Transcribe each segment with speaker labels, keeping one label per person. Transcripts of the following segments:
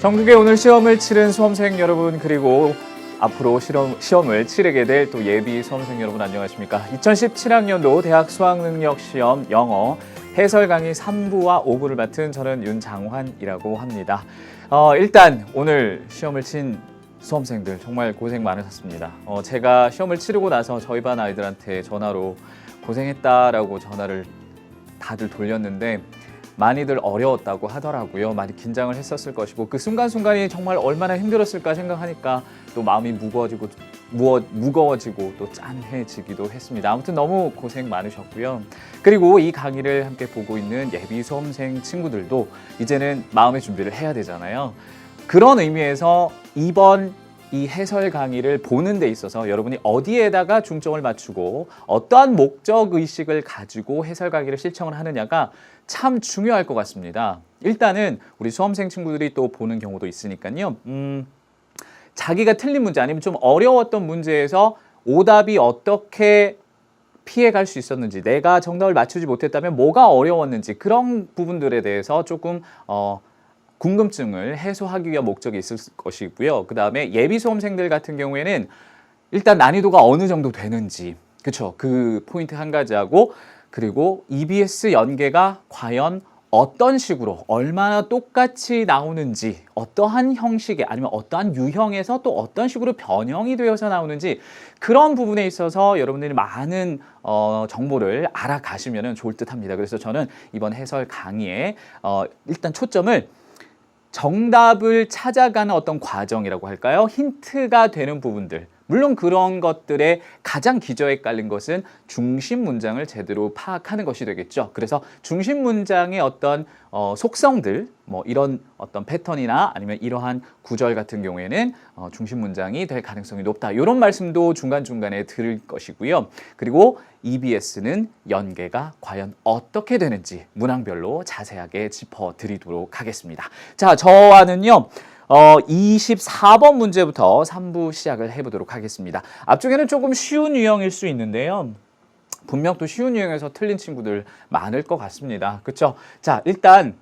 Speaker 1: 전국에 오늘 시험을 치른 수험생 여러분, 그리고 앞으로 시험을 치르게 될 또 예비 수험생 여러분 안녕하십니까? 2017학년도 대학 수학능력시험 영어 해설 강의 3부와 5부를 맡은 저는 윤장환이라고 합니다. 일단 오늘 시험을 친 수험생들 정말 고생 많으셨습니다. 제가 시험을 치르고 나서 저희 반 아이들한테 전화로 고생했다라고 전화를 다들 돌렸는데 많이들 어려웠다고 하더라고요. 많이 긴장을 했었을 것이고 그 순간순간이 정말 얼마나 힘들었을까 생각하니까 또 마음이 무거워지고 또 짠해지기도 했습니다. 아무튼 너무 고생 많으셨고요. 그리고 이 강의를 함께 보고 있는 예비 수험생 친구들도 이제는 마음의 준비를 해야 되잖아요. 그런 의미에서 이번 이 해설 강의를 보는 데 있어서 여러분이 어디에다가 중점을 맞추고 어떠한 목적의식을 가지고 해설 강의를 신청을 하느냐가 참 중요할 것 같습니다. 일단은 우리 수험생 친구들이 또 보는 경우도 있으니까요. 자기가 틀린 문제 아니면 좀 어려웠던 문제에서 오답이 어떻게 피해갈 수 있었는지, 내가 정답을 맞추지 못했다면 뭐가 어려웠는지 그런 부분들에 대해서 조금 궁금증을 해소하기 위한 목적이 있을 것이고요. 그 다음에 예비 수험생들 같은 경우에는 일단 난이도가 어느 정도 되는지, 그렇죠? 그 포인트 한 가지 하고, 그리고 EBS 연계가 과연 어떤 식으로 얼마나 똑같이 나오는지, 어떠한 형식의 아니면 어떠한 유형에서 또 어떤 식으로 변형이 되어서 나오는지 그런 부분에 있어서 여러분들이 많은 정보를 알아가시면 좋을 듯 합니다. 그래서 저는 이번 해설 강의에 일단 초점을 정답을 찾아가는 어떤 과정이라고 할까요? 힌트가 되는 부분들. 물론 그런 것들의 가장 기저에 깔린 것은 중심 문장을 제대로 파악하는 것이 되겠죠. 그래서 중심 문장의 어떤 속성들, 뭐 이런 어떤 패턴이나 아니면 이러한 구절 같은 경우에는 중심 문장이 될 가능성이 높다. 이런 말씀도 중간중간에 들을 것이고요. 그리고 EBS는 연계가 과연 어떻게 되는지 문항별로 자세하게 짚어드리도록 하겠습니다. 자, 저와는요. 24번 문제부터 3부 시작을 해보도록 하겠습니다. 앞쪽에는 조금 쉬운 유형일 수 있는데요. 분명 또 쉬운 유형에서 틀린 친구들 많을 것 같습니다. 그렇죠? 자, 일단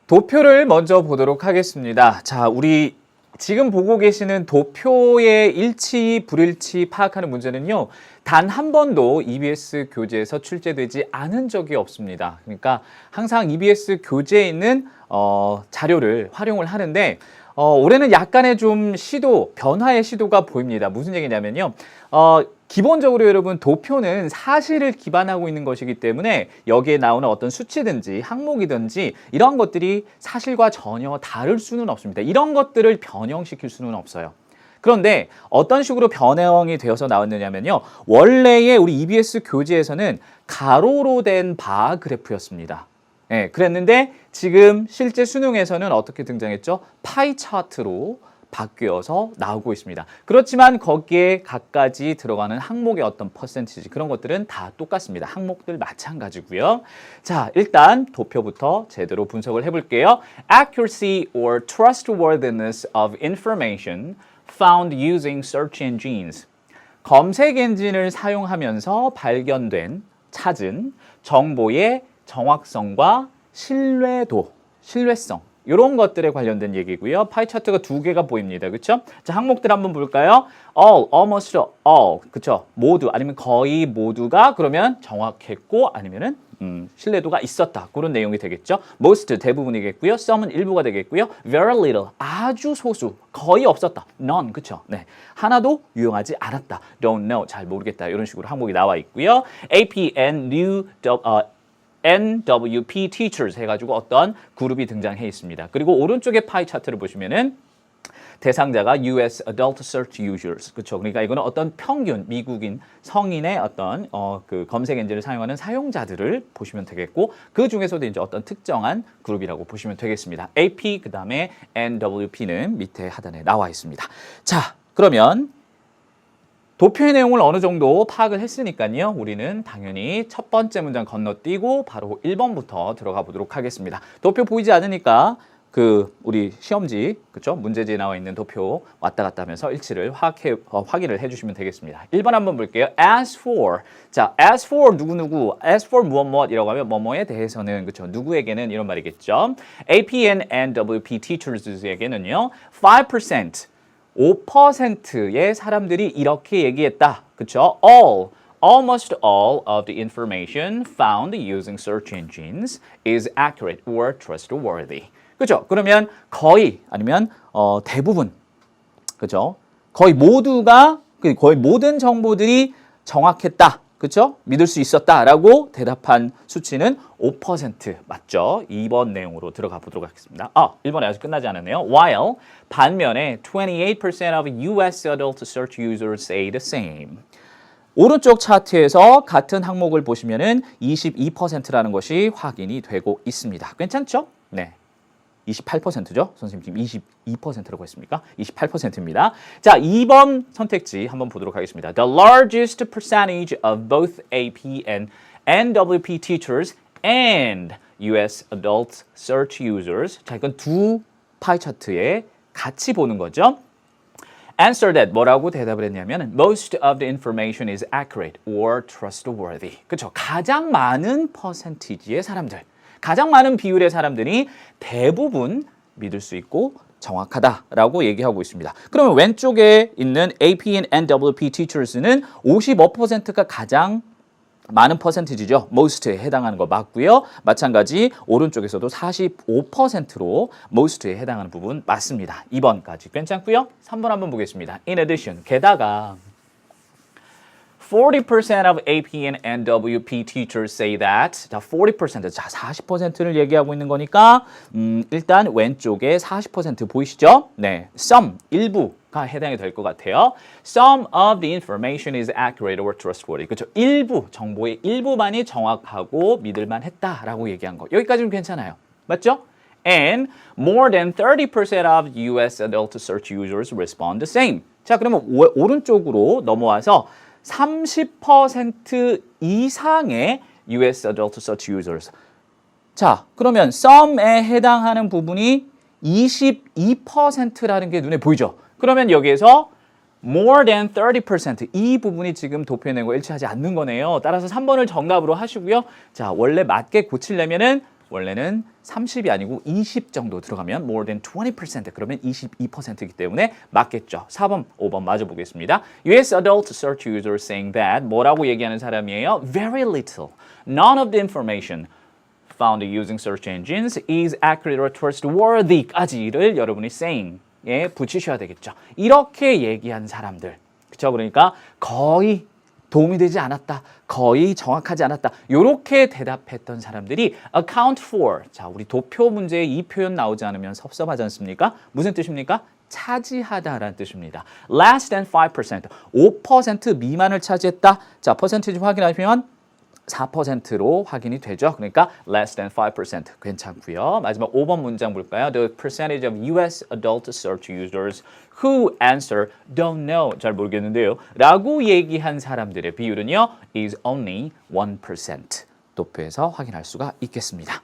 Speaker 1: 도표를 먼저 보도록 하겠습니다. 자, 우리 지금 보고 계시는 도표의 일치, 불일치 파악하는 문제는요. 단 한 번도 EBS 교재에서 출제되지 않은 적이 없습니다. 그러니까 항상 EBS 교재에 있는 자료를 활용을 하는데 올해는 약간의 좀 변화의 시도가 보입니다. 무슨 얘기냐면요. 기본적으로 여러분 도표는 사실을 기반하고 있는 것이기 때문에 여기에 나오는 어떤 수치든지 항목이든지 이런 것들이 사실과 전혀 다를 수는 없습니다. 이런 것들을 변형시킬 수는 없어요. 그런데 어떤 식으로 변형이 되어서 나왔느냐면요. 원래의 우리 EBS 교재에서는 가로로 된 바 그래프였습니다. 네, 그랬는데 지금 실제 수능에서는 어떻게 등장했죠? 파이 차트로 바뀌어서 나오고 있습니다. 그렇지만 거기에 각가지 들어가는 항목의 어떤 퍼센티지 그런 것들은 다 똑같습니다. 항목들 마찬가지고요. 자, 일단 도표부터 제대로 분석을 해볼게요. Accuracy or trustworthiness of information found using search engines. 검색 엔진을 사용하면서 찾은 정보의 정확성과 신뢰성 이런 것들에 관련된 얘기고요. 파이 차트가 두 개가 보입니다. 그렇죠? 자, 항목들 한번 볼까요? All, almost all, 그렇죠? 모두 아니면 거의 모두가 그러면 정확했고 아니면은 신뢰도가 있었다. 그런 내용이 되겠죠. Most 대부분이겠고요. Some은 일부가 되겠고요. Very little 아주 소수, 거의 없었다. None 그렇죠? 네, 하나도 유용하지 않았다. Don't know 잘 모르겠다. 이런 식으로 항목이 나와 있고요. APN NWP teachers 해가지고 어떤 그룹이 등장해 있습니다. 그리고 오른쪽에 파이 차트를 보시면은 대상자가 US Adult Search Users, 그렇죠? 그러니까 이거는 어떤 평균 미국인 성인의 어떤 그 검색 엔진을 사용하는 사용자들을 보시면 되겠고 그 중에서도 이제 어떤 특정한 그룹이라고 보시면 되겠습니다. AP 그다음에 NWP는 밑에 하단에 나와 있습니다. 자, 그러면 도표의 내용을 어느 정도 파악을 했으니까요. 우리는 당연히 첫 번째 문장 건너뛰고 바로 1번부터 들어가 보도록 하겠습니다. 도표 보이지 않으니까 우리 시험지, 그쵸? 문제지에 나와 있는 도표 왔다 갔다 하면서 일치를 확인을 해주시면 되겠습니다. 1번 한번 볼게요. As for. 자, as for 누구누구, as for 무엇무엇이라고 하면 뭐뭐에 대해서는, 그쵸? 누구에게는 이런 말이겠죠. APN and WP teachers에게는요, 5%의 사람들이 이렇게 얘기했다. 그쵸? Almost all of the information found using search engines is accurate or trustworthy. 그죠? 그러면 거의 아니면 대부분, 그죠? 거의 모든 정보들이 정확했다. 그죠? 믿을 수 있었다라고 대답한 수치는 5% 맞죠? 2번 내용으로 들어가 보도록 하겠습니다. 1번에 아직 끝나지 않았네요. While 반면에 28% of US adult search users say the same. 오른쪽 차트에서 같은 항목을 보시면은 22%라는 것이 확인이 되고 있습니다. 괜찮죠? 네. 28%죠? 선생님 지금 22%라고 했습니까? 28%입니다. 자, 2번 선택지 한번 보도록 하겠습니다. The largest percentage of both AP and NWP teachers and US adult search users. 자, 이건 두 파이 차트에 같이 보는 거죠. Answer that 뭐라고 대답을 했냐면 most of the information is accurate or trustworthy. 그렇죠? 가장 많은 퍼센티지의 사람들, 가장 많은 비율의 사람들이 대부분 믿을 수 있고 정확하다라고 얘기하고 있습니다. 그러면 왼쪽에 있는 AP and NWP teachers는 55%가 가장 많은 퍼센티지죠. most에 해당하는 거 맞고요. 마찬가지 오른쪽에서도 45%로 most에 해당하는 부분 맞습니다. 2번까지 괜찮고요. 3번 한번 보겠습니다. In addition, 게다가 40% of AP and NWP teachers say that. 자, 40%, 자, 40%를 얘기하고 있는 거니까 일단 왼쪽에 40% 보이시죠? 네, some, 일부가 해당이 될 것 같아요. Some of the information is accurate or trustworthy. 그렇죠? 일부, 정보의 일부만이 정확하고 믿을만 했다라고 얘기한 거. 여기까지는 괜찮아요. 맞죠? And more than 30% of US adult search users respond the same. 자, 그러면 오른쪽으로 넘어와서 30% 이상의 US adult search users. 자, 그러면 some에 해당하는 부분이 22%라는 게 눈에 보이죠? 그러면 여기에서 more than 30% 이 부분이 지금 도표에 낸 거 일치하지 않는 거네요. 따라서 3번을 정답으로 하시고요. 자, 원래 맞게 고치려면은 원래는 30이 아니고 20 정도 들어가면 more than 20% 그러면 22%이기 때문에 맞겠죠. 4번, 5번 맞아 보겠습니다. US adult search users saying that 뭐라고 얘기하는 사람이에요? Very little. None of the information found using search engines is accurate or trustworthy까지를 여러분이 saying에 붙이셔야 되겠죠. 이렇게 얘기한 사람들. 그렇죠? 그러니까 거의 도움이 되지 않았다. 거의 정확하지 않았다. 이렇게 대답했던 사람들이 account for. 자, 우리 도표 문제에 이 표현 나오지 않으면 섭섭하지 않습니까? 무슨 뜻입니까? 차지하다라는 뜻입니다. Less than 5%. 5% 미만을 차지했다. 자, 퍼센티지 확인하시면 4%로 확인이 되죠. 그러니까 less than 5% 괜찮고요. 마지막 5번 문장 볼까요? The percentage of US adult search users who answer don't know 잘 모르겠는데요. 라고 얘기한 사람들의 비율은요 is only 1%. 도표에서 확인할 수가 있겠습니다.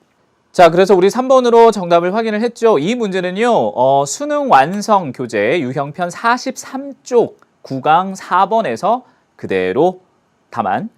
Speaker 1: 자, 그래서 우리 3번으로 정답을 확인을 했죠. 이 문제는요. 수능 완성 교재 유형편 43쪽 9강 4번에서 그대로 다만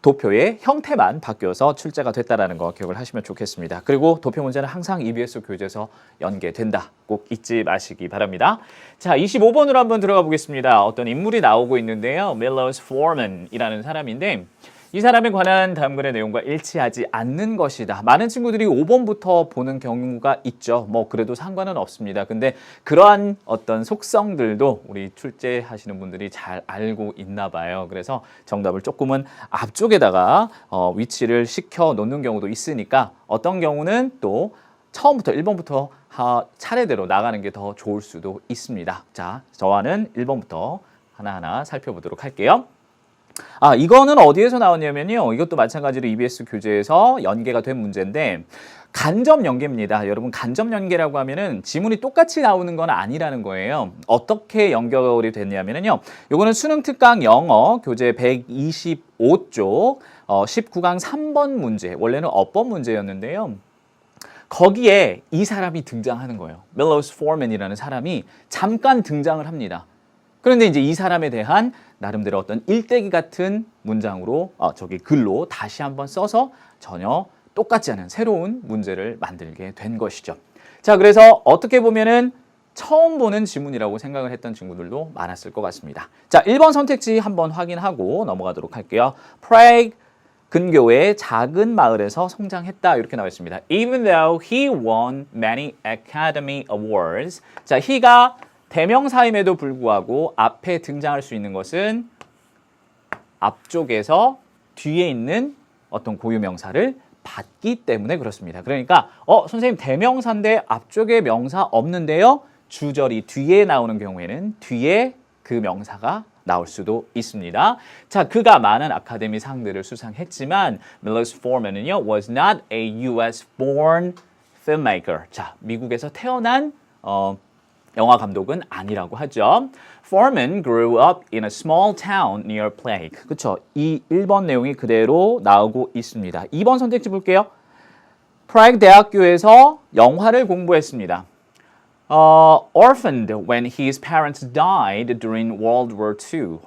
Speaker 1: 도표의 형태만 바뀌어서 출제가 됐다는 거 기억을 하시면 좋겠습니다. 그리고 도표 문제는 항상 EBS 교재에서 연계된다. 꼭 잊지 마시기 바랍니다. 자, 25번으로 한번 들어가 보겠습니다. 어떤 인물이 나오고 있는데요. 밀로스 포먼이라는 사람인데 이 사람에 관한 다음글의 내용과 일치하지 않는 것이다. 많은 친구들이 5번부터 보는 경우가 있죠. 뭐 그래도 상관은 없습니다. 근데 그러한 어떤 속성들도 우리 출제하시는 분들이 잘 알고 있나 봐요. 그래서 정답을 조금은 앞쪽에다가 위치를 시켜 놓는 경우도 있으니까 어떤 경우는 또 처음부터 1번부터 차례대로 나가는 게 더 좋을 수도 있습니다. 자, 저와는 1번부터 하나하나 살펴보도록 할게요. 이거는 어디에서 나왔냐면요. 이것도 마찬가지로 EBS 교재에서 연계가 된 문제인데 간접 연계입니다. 여러분 간접 연계라고 하면은 지문이 똑같이 나오는 건 아니라는 거예요. 어떻게 연결이 됐냐면요. 요거는 수능 특강 영어 교재 125쪽 19강 3번 문제. 원래는 어법 문제였는데요. 거기에 이 사람이 등장하는 거예요. 밀로스 포먼이라는 사람이 잠깐 등장을 합니다. 그런데 이제 이 사람에 대한 나름대로 어떤 일대기 같은 문장으로 글로 다시 한번 써서 전혀 똑같지 않은 새로운 문제를 만들게 된 것이죠. 자, 그래서 어떻게 보면은 처음 보는 지문이라고 생각을 했던 친구들도 많았을 것 같습니다. 자, 1번 선택지 한번 확인하고 넘어가도록 할게요. Prague 근교의 작은 마을에서 성장했다 이렇게 나와 있습니다. Even though he won many Academy Awards. 자, he가 대명사임에도 불구하고 앞에 등장할 수 있는 것은 앞쪽에서 뒤에 있는 어떤 고유명사를 받기 때문에 그렇습니다. 그러니까 선생님 대명사인데 앞쪽에 명사 없는데요. 주절이 뒤에 나오는 경우에는 뒤에 그 명사가 나올 수도 있습니다. 자, 그가 많은 아카데미 상들을 수상했지만 밀로스 포먼은요 was not a US born filmmaker. 자, 미국에서 태어난 영화 감독은 아니라고 하죠. Foreman grew up in a small town near Prague. 그렇죠. 이 1번 내용이 그대로 나오고 있습니다. 2번 선택지 볼게요. Prague 대학교에서 영화를 공부했습니다. Orphaned when his parents died during World War II.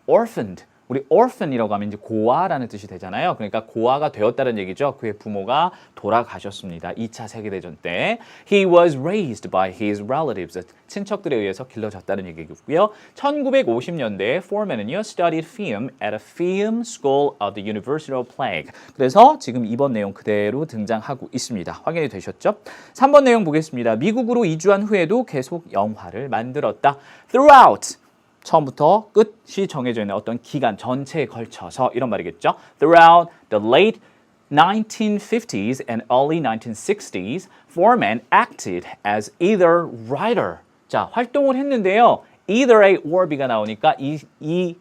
Speaker 1: Orphaned. 우리 orphan이라고 하면 이제 고아라는 뜻이 되잖아요. 그러니까 고아가 되었다는 얘기죠. 그의 부모가 돌아가셨습니다. 2차 세계대전 때. He was raised by his relatives. 친척들에 의해서 길러졌다는 얘기고요. 1950년대에 Foreman은요, studied film at a film school of the University of Prague. 그래서 지금 2번 내용 그대로 등장하고 있습니다. 확인이 되셨죠? 3번 내용 보겠습니다. 미국으로 이주한 후에도 계속 영화를 만들었다. Throughout. 처음부터 끝이 정해져 있는 어떤 기간 전체에 걸쳐서 이런 말이겠죠. Throughout the late 1950s and early 1960s, Foreman acted as either writer. 자, 활동을 했는데요. Either A or B가 나오니까 이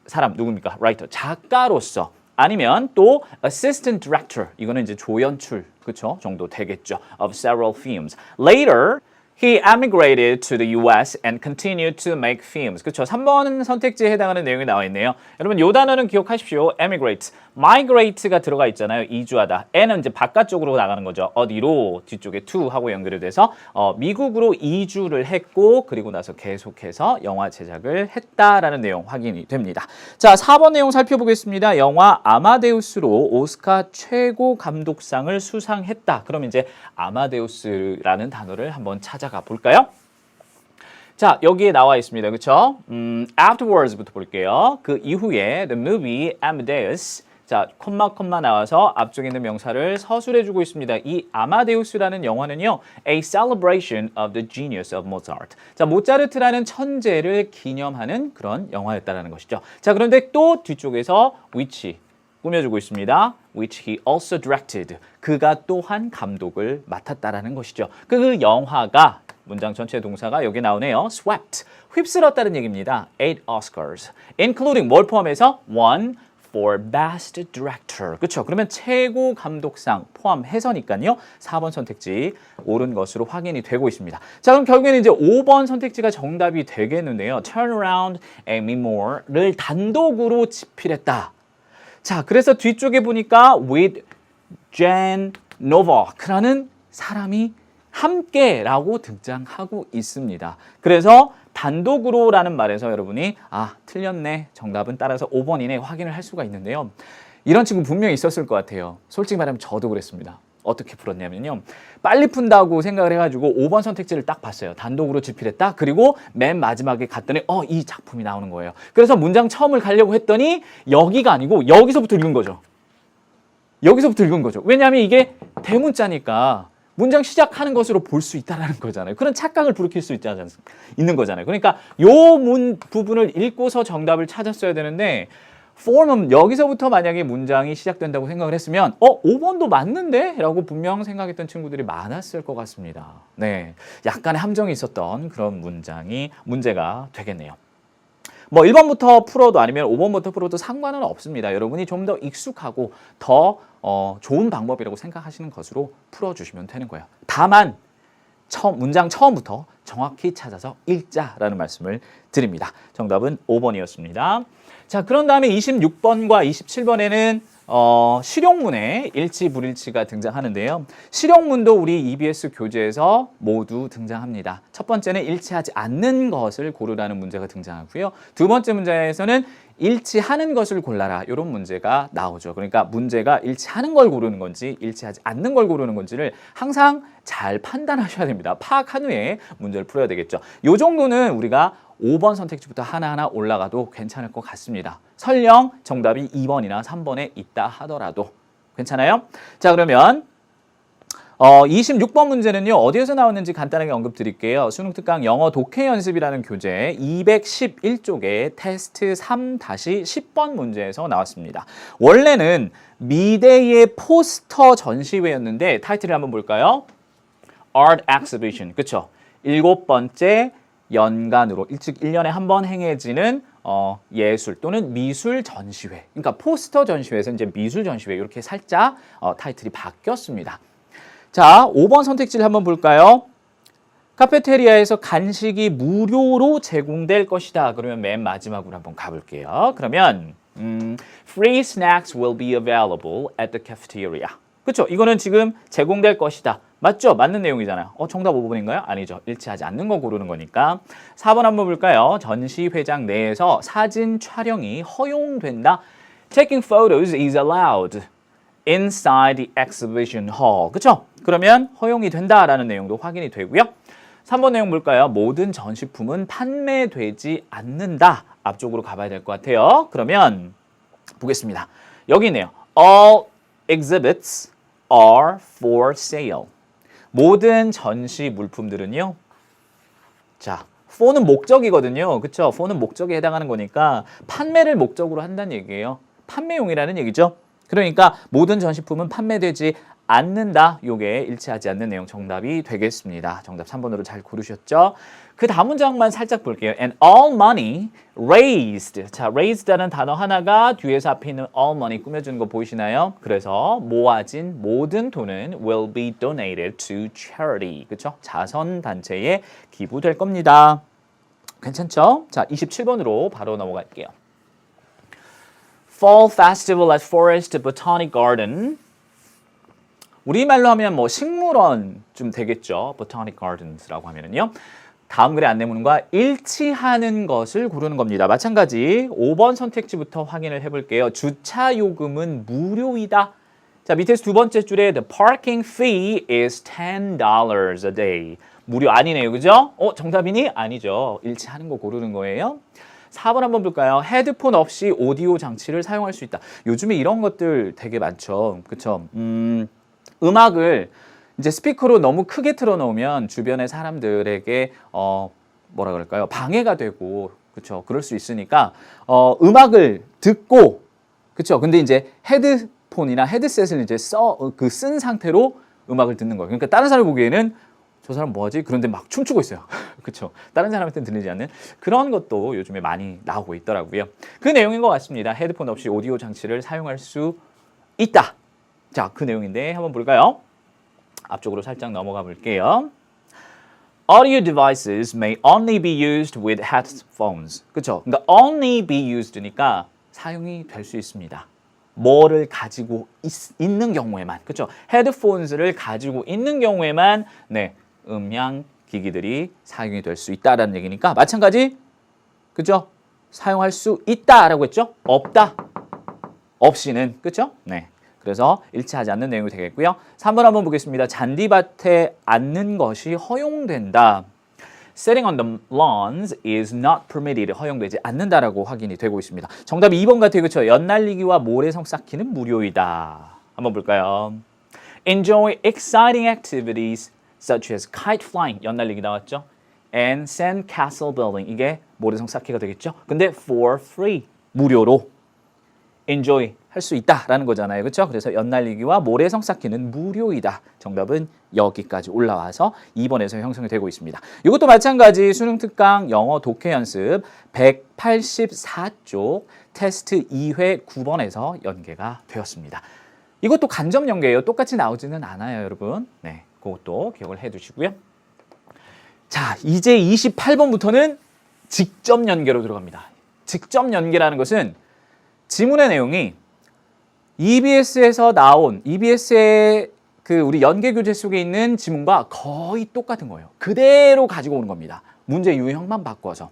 Speaker 1: 사람 누굽니까? Writer, 작가로서. 아니면 또 assistant director, 이거는 이제 조연출, 그렇죠? 정도 되겠죠. Of several films. Later, he emigrated to the US and continued to make films. 그렇죠. 3번 선택지에 해당하는 내용이 나와 있네요. 여러분 이 단어는 기억하십시오. emigrate. migrate가 들어가 있잖아요. 이주하다. n은 이제 바깥쪽으로 나가는 거죠. 어디로? 뒤쪽에 to 하고 연결이 돼서 미국으로 이주를 했고 그리고 나서 계속해서 영화 제작을 했다라는 내용 확인이 됩니다. 자, 4번 내용 살펴보겠습니다. 영화 아마데우스로 오스카 최고 감독상을 수상했다. 그럼 이제 아마데우스라는 단어를 한번 찾아가 볼까요? 자, 여기에 나와 있습니다. 그렇죠? Afterwards부터 볼게요. 그 이후에 the movie Amadeus. 자, 콤마 나와서 앞쪽에 있는 명사를 서술해주고 있습니다. 이 아마데우스라는 영화는요, a celebration of the genius of Mozart. 자, 모차르트라는 천재를 기념하는 그런 영화였다라는 것이죠. 자, 그런데 또 뒤쪽에서 which 꾸며주고 있습니다. which he also directed. 그가 또한 감독을 맡았다라는 것이죠. 그 영화가 문장 전체 동사가 여기 나오네요. swept. 휩쓸었다는 얘기입니다. 8 Oscars. including 뭘 포함해서? one for best director. 그렇죠. 그러면 최고 감독상 포함해서니까요. 4번 선택지 옳은 것으로 확인이 되고 있습니다. 자, 그럼 결국에는 이제 5번 선택지가 정답이 되겠는데요. turn around and me more를 단독으로 집필했다. 자, 그래서 뒤쪽에 보니까 with Jan Novak라는 사람이 함께라고 등장하고 있습니다. 그래서 단독으로라는 말에서 여러분이 틀렸네. 정답은 따라서 5번이네. 확인을 할 수가 있는데요. 이런 친구 분명히 있었을 것 같아요. 솔직히 말하면 저도 그랬습니다. 어떻게 풀었냐면요. 빨리 푼다고 생각을 해가지고 5번 선택지를 딱 봤어요. 단독으로 집필했다. 그리고 맨 마지막에 갔더니 이 작품이 나오는 거예요. 그래서 문장 처음을 가려고 했더니 여기가 아니고 여기서부터 읽은 거죠. 여기서부터 읽은 거죠. 왜냐하면 이게 대문자니까 문장 시작하는 것으로 볼 수 있다는 거잖아요. 그런 착각을 불러킬 수 있는 거잖아요. 그러니까 요 부분을 읽고서 정답을 찾았어야 되는데 form은 여기서부터 만약에 문장이 시작된다고 생각을 했으면 5번도 맞는데? 라고 분명 생각했던 친구들이 많았을 것 같습니다. 네, 약간의 함정이 있었던 그런 문제가 되겠네요. 뭐 1번부터 풀어도 아니면 5번부터 풀어도 상관은 없습니다. 여러분이 좀 더 익숙하고 더 좋은 방법이라고 생각하시는 것으로 풀어주시면 되는 거예요. 다만 문장 처음부터 정확히 찾아서 읽자라는 말씀을 드립니다. 정답은 5번이었습니다. 자, 그런 다음에 26번과 27번에는 실용문에 일치, 불일치가 등장하는데요. 실용문도 우리 EBS 교재에서 모두 등장합니다. 첫 번째는 일치하지 않는 것을 고르라는 문제가 등장하고요. 두 번째 문제에서는 일치하는 것을 골라라 이런 문제가 나오죠. 그러니까 문제가 일치하는 걸 고르는 건지 일치하지 않는 걸 고르는 건지를 항상 잘 판단하셔야 됩니다. 파악한 후에 문제를 풀어야 되겠죠. 이 정도는 우리가 5번 선택지부터 하나하나 올라가도 괜찮을 것 같습니다. 설령 정답이 2번이나 3번에 있다 하더라도 괜찮아요? 자, 그러면 26번 문제는요. 어디에서 나왔는지 간단하게 언급 드릴게요. 수능 특강 영어 독해 연습이라는 교재 211쪽에 테스트 3-10번 문제에서 나왔습니다. 원래는 미대의 포스터 전시회였는데 타이틀을 한번 볼까요? Art Exhibition. 그렇죠? 7번째 연간으로 즉 1년에 한 번 행해지는 예술 또는 미술 전시회. 그러니까 포스터 전시회에서 이제 미술 전시회 이렇게 살짝 타이틀이 바뀌었습니다. 자, 5번 선택지를 한번 볼까요? 카페테리아에서 간식이 무료로 제공될 것이다. 그러면 맨 마지막으로 한번 가볼게요. 그러면 Free snacks will be available at the cafeteria. 그렇죠? 이거는 지금 제공될 것이다. 맞죠? 맞는 내용이잖아요. 정답 5번인가요? 아니죠. 일치하지 않는 거 고르는 거니까. 4번 한번 볼까요? 전시회장 내에서 사진 촬영이 허용된다. Taking photos is allowed inside the exhibition hall. 그렇죠? 그러면 허용이 된다라는 내용도 확인이 되고요. 3번 내용 볼까요? 모든 전시품은 판매되지 않는다. 앞쪽으로 가봐야 될 것 같아요. 그러면 보겠습니다. 여기 있네요. All exhibits are for sale. 모든 전시 물품들은요. 자, for는 목적이거든요. 그렇죠? for는 목적에 해당하는 거니까 판매를 목적으로 한다는 얘기예요. 판매용이라는 얘기죠. 그러니까 모든 전시품은 판매되지 않는다. 요게 일치하지 않는 내용 정답이 되겠습니다. 정답 3번으로 잘 고르셨죠? 그 다음 문장만 살짝 볼게요. And all money raised. 자, raised라는 단어 하나가 뒤에서 앞에 있는 all money 꾸며주는 거 보이시나요? 그래서 모아진 모든 돈은 will be donated to charity. 그렇죠? 자선단체에 기부될 겁니다. 괜찮죠? 자, 27번으로 바로 넘어갈게요. Fall Festival at Forest Botanic Garden. 우리말로 하면 뭐 식물원 좀 되겠죠. Botanic Gardens라고 하면은요. 다음 글의 안내문과 일치하는 것을 고르는 겁니다. 마찬가지 5번 선택지부터 확인을 해볼게요. 주차 요금은 무료이다. 자, 밑에서 두 번째 줄에 The parking fee is $10 a day. 무료 아니네요. 그죠? 정답이니? 아니죠. 일치하는 거 고르는 거예요. 4번 한번 볼까요? 헤드폰 없이 오디오 장치를 사용할 수 있다. 요즘에 이런 것들 되게 많죠. 그렇죠? 음악을 이제 스피커로 너무 크게 틀어놓으면 주변의 사람들에게 뭐라 그럴까요? 방해가 되고 그렇죠? 그럴 수 있으니까 음악을 듣고 그렇죠? 근데 이제 헤드폰이나 헤드셋을 이제 쓴 상태로 음악을 듣는 거예요. 그러니까 다른 사람이 보기에는 저 사람 뭐하지? 그런데 막 춤추고 있어요. 그렇죠? 다른 사람한테는 들리지 않는 그런 것도 요즘에 많이 나오고 있더라고요. 그 내용인 것 같습니다. 헤드폰 없이 오디오 장치를 사용할 수 있다. 자, 그 내용인데 한번 볼까요? 앞쪽으로 살짝 넘어가 볼게요. Audio devices may only be used with headphones. 그렇죠? 그러니까 only be used니까 사용이 될 수 있습니다. 뭐를 가지고 있는 경우에만. 그렇죠? 헤드폰스를 가지고 있는 경우에만 네, 음향 기기들이 사용이 될 수 있다라는 얘기니까 마찬가지. 그렇죠? 사용할 수 있다라고 했죠? 없다. 없이는. 그렇죠? 네. 그래서 일치하지 않는 내용이 되겠고요. 3번 한번 보겠습니다. 잔디밭에 앉는 것이 허용된다. Sitting on the lawns is not permitted. 허용되지 않는다라고 확인이 되고 있습니다. 정답이 2번 같아요. 그렇죠? 연날리기와 모래성 쌓기는 무료이다. 한번 볼까요? Enjoy exciting activities such as kite flying. 연날리기 나왔죠? And sand castle building. 이게 모래성 쌓기가 되겠죠? 근데 for free. 무료로. enjoy 할 수 있다라는 거잖아요. 그렇죠? 그래서 연날리기와 모래성 쌓기는 무료이다. 정답은 여기까지 올라와서 2번에서 형성이 되고 있습니다. 이것도 마찬가지 수능 특강 영어 독해 연습 184쪽 테스트 2회 9번에서 연계가 되었습니다. 이것도 간접 연계예요. 똑같이 나오지는 않아요, 여러분. 네, 그것도 기억을 해 두시고요. 자, 이제 28번부터는 직접 연계로 들어갑니다. 직접 연계라는 것은 지문의 내용이 EBS에서 나온 EBS의 그 우리 연계 교재 속에 있는 지문과 거의 똑같은 거예요. 그대로 가지고 오는 겁니다. 문제 유형만 바꿔서.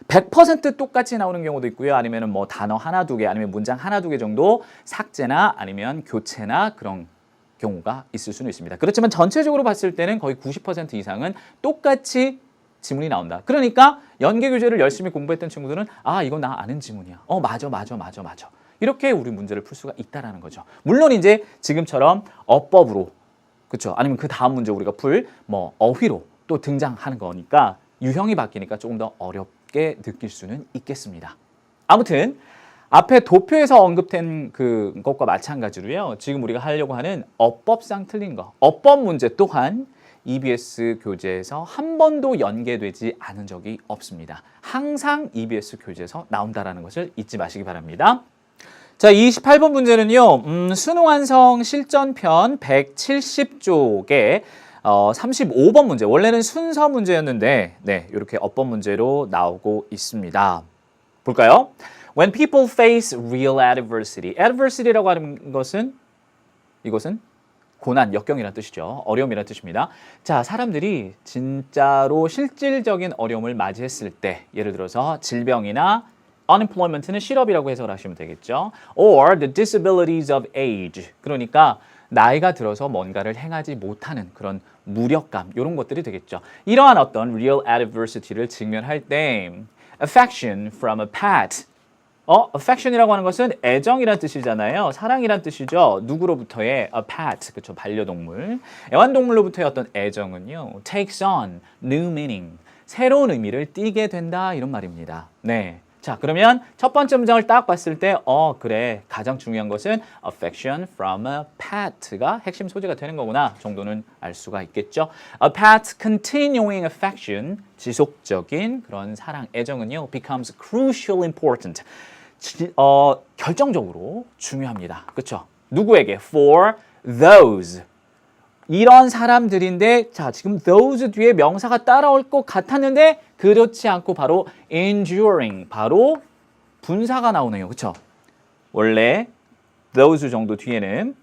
Speaker 1: 100% 똑같이 나오는 경우도 있고요. 아니면 뭐 단어 하나 두 개, 아니면 문장 하나 두 개 정도 삭제나 아니면 교체나 그런 경우가 있을 수는 있습니다. 그렇지만 전체적으로 봤을 때는 거의 90% 이상은 똑같이 지문이 나온다. 그러니까 연계 교재를 열심히 공부했던 친구들은 아, 이건 나 아는 지문이야. 맞아. 이렇게 우리 문제를 풀 수가 있다라는 거죠. 물론 이제 지금처럼 어법으로, 그렇죠? 아니면 그 다음 문제 우리가 풀 뭐 어휘로 또 등장하는 거니까 유형이 바뀌니까 조금 더 어렵게 느낄 수는 있겠습니다. 아무튼 앞에 도표에서 언급된 그것과 마찬가지로요. 지금 우리가 하려고 하는 어법상 틀린 거, 어법 문제 또한 EBS 교재에서 한 번도 연계되지 않은 적이 없습니다. 항상 EBS 교재에서 나온다는 것을 잊지 마시기 바랍니다. 자, 28번 문제는요. 수능완성 실전편 170쪽에 35번 문제, 원래는 순서 문제였는데 네, 이렇게 어법 문제로 나오고 있습니다. 볼까요? When people face real adversity. adversity라고 하는 것은 이것은 고난, 역경이라는 뜻이죠. 어려움이라는 뜻입니다. 자, 사람들이 진짜로 실질적인 어려움을 맞이했을 때, 예를 들어서 질병이나 unemployment는 실업이라고 해석하시면 되겠죠. Or the disabilities of age. 그러니까 나이가 들어서 뭔가를 행하지 못하는 그런 무력감, 이런 것들이 되겠죠. 이러한 어떤 real adversity를 직면할 때 affection from a pet. affection이라고 하는 것은 애정이란 뜻이잖아요. 사랑이란 뜻이죠. 누구로부터의 a pet, 그렇죠. 반려동물. 애완동물로부터의 어떤 애정은요, takes on new meaning. 새로운 의미를 띠게 된다, 이런 말입니다. 네. 자, 그러면 첫 번째 문장을 딱 봤을 때 그래, 가장 중요한 것은 affection from a pet가 핵심 소재가 되는 거구나 정도는 알 수가 있겠죠. A pet's continuing affection, 지속적인 그런 사랑, 애정은요, becomes crucially important. 결정적으로 중요합니다. 그렇죠? 누구에게? For those. 이런 사람들인데, 자, 지금 those 뒤에 명사가 따라올 것 같았는데 그렇지 않고 바로 enduring, 바로 분사가 나오네요. 그렇죠? 원래 those 정도 뒤에는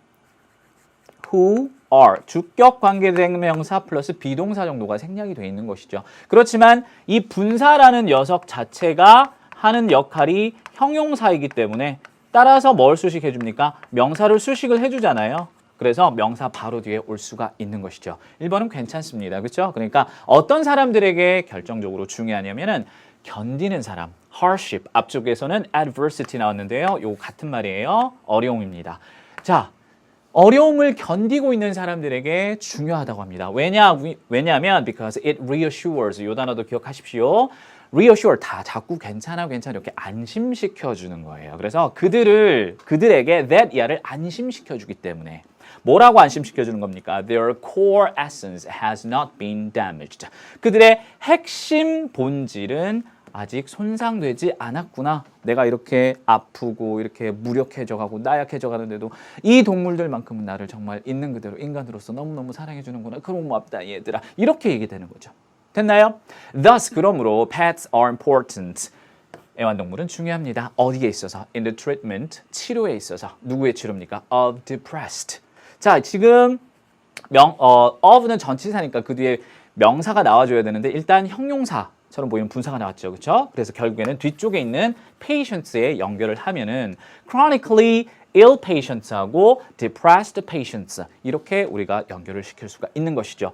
Speaker 1: who are, 주격 관계대명사 플러스 비동사 정도가 생략이 되어 있는 것이죠. 그렇지만 이 분사라는 녀석 자체가 하는 역할이 형용사이기 때문에 따라서 뭘 수식해 줍니까? 명사를 수식을 해주잖아요. 그래서 명사 바로 뒤에 올 수가 있는 것이죠. 1번은 괜찮습니다. 그렇죠? 그러니까 어떤 사람들에게 결정적으로 중요하냐면은 견디는 사람, hardship, 앞쪽에서는 adversity 나왔는데요. 요거 같은 말이에요. 어려움입니다. 자, 어려움을 견디고 있는 사람들에게 중요하다고 합니다. 왜냐하면 because it reassures, 요 단어도 기억하십시오. reassure, 다 자꾸 괜찮아 이렇게 안심시켜주는 거예요. 그래서 그들에게 that 야를 안심시켜주기 때문에 뭐라고 안심시켜주는 겁니까? Their core essence has not been damaged. 그들의 핵심 본질은 아직 손상되지 않았구나. 내가 이렇게 아프고 이렇게 무력해져가고 나약해져 가는데도 이 동물들만큼은 나를 정말 있는 그대로 인간으로서 너무너무 사랑해주는구나. 그럼 고맙다 얘들아. 이렇게 얘기되는 거죠. 됐나요? Thus, 그러므로 pets are important. 애완동물은 중요합니다. 어디에 있어서? In the treatment, 치료에 있어서. 누구의 치료입니까? Of depressed. 자, 지금 of는 전치사니까 그 뒤에 명사가 나와줘야 되는데 일단 형용사처럼 보이는 분사가 나왔죠. 그렇죠? 그래서 결국에는 뒤쪽에 있는 patients에 연결을 하면은 chronically ill patients하고 depressed patients 이렇게 우리가 연결을 시킬 수가 있는 것이죠.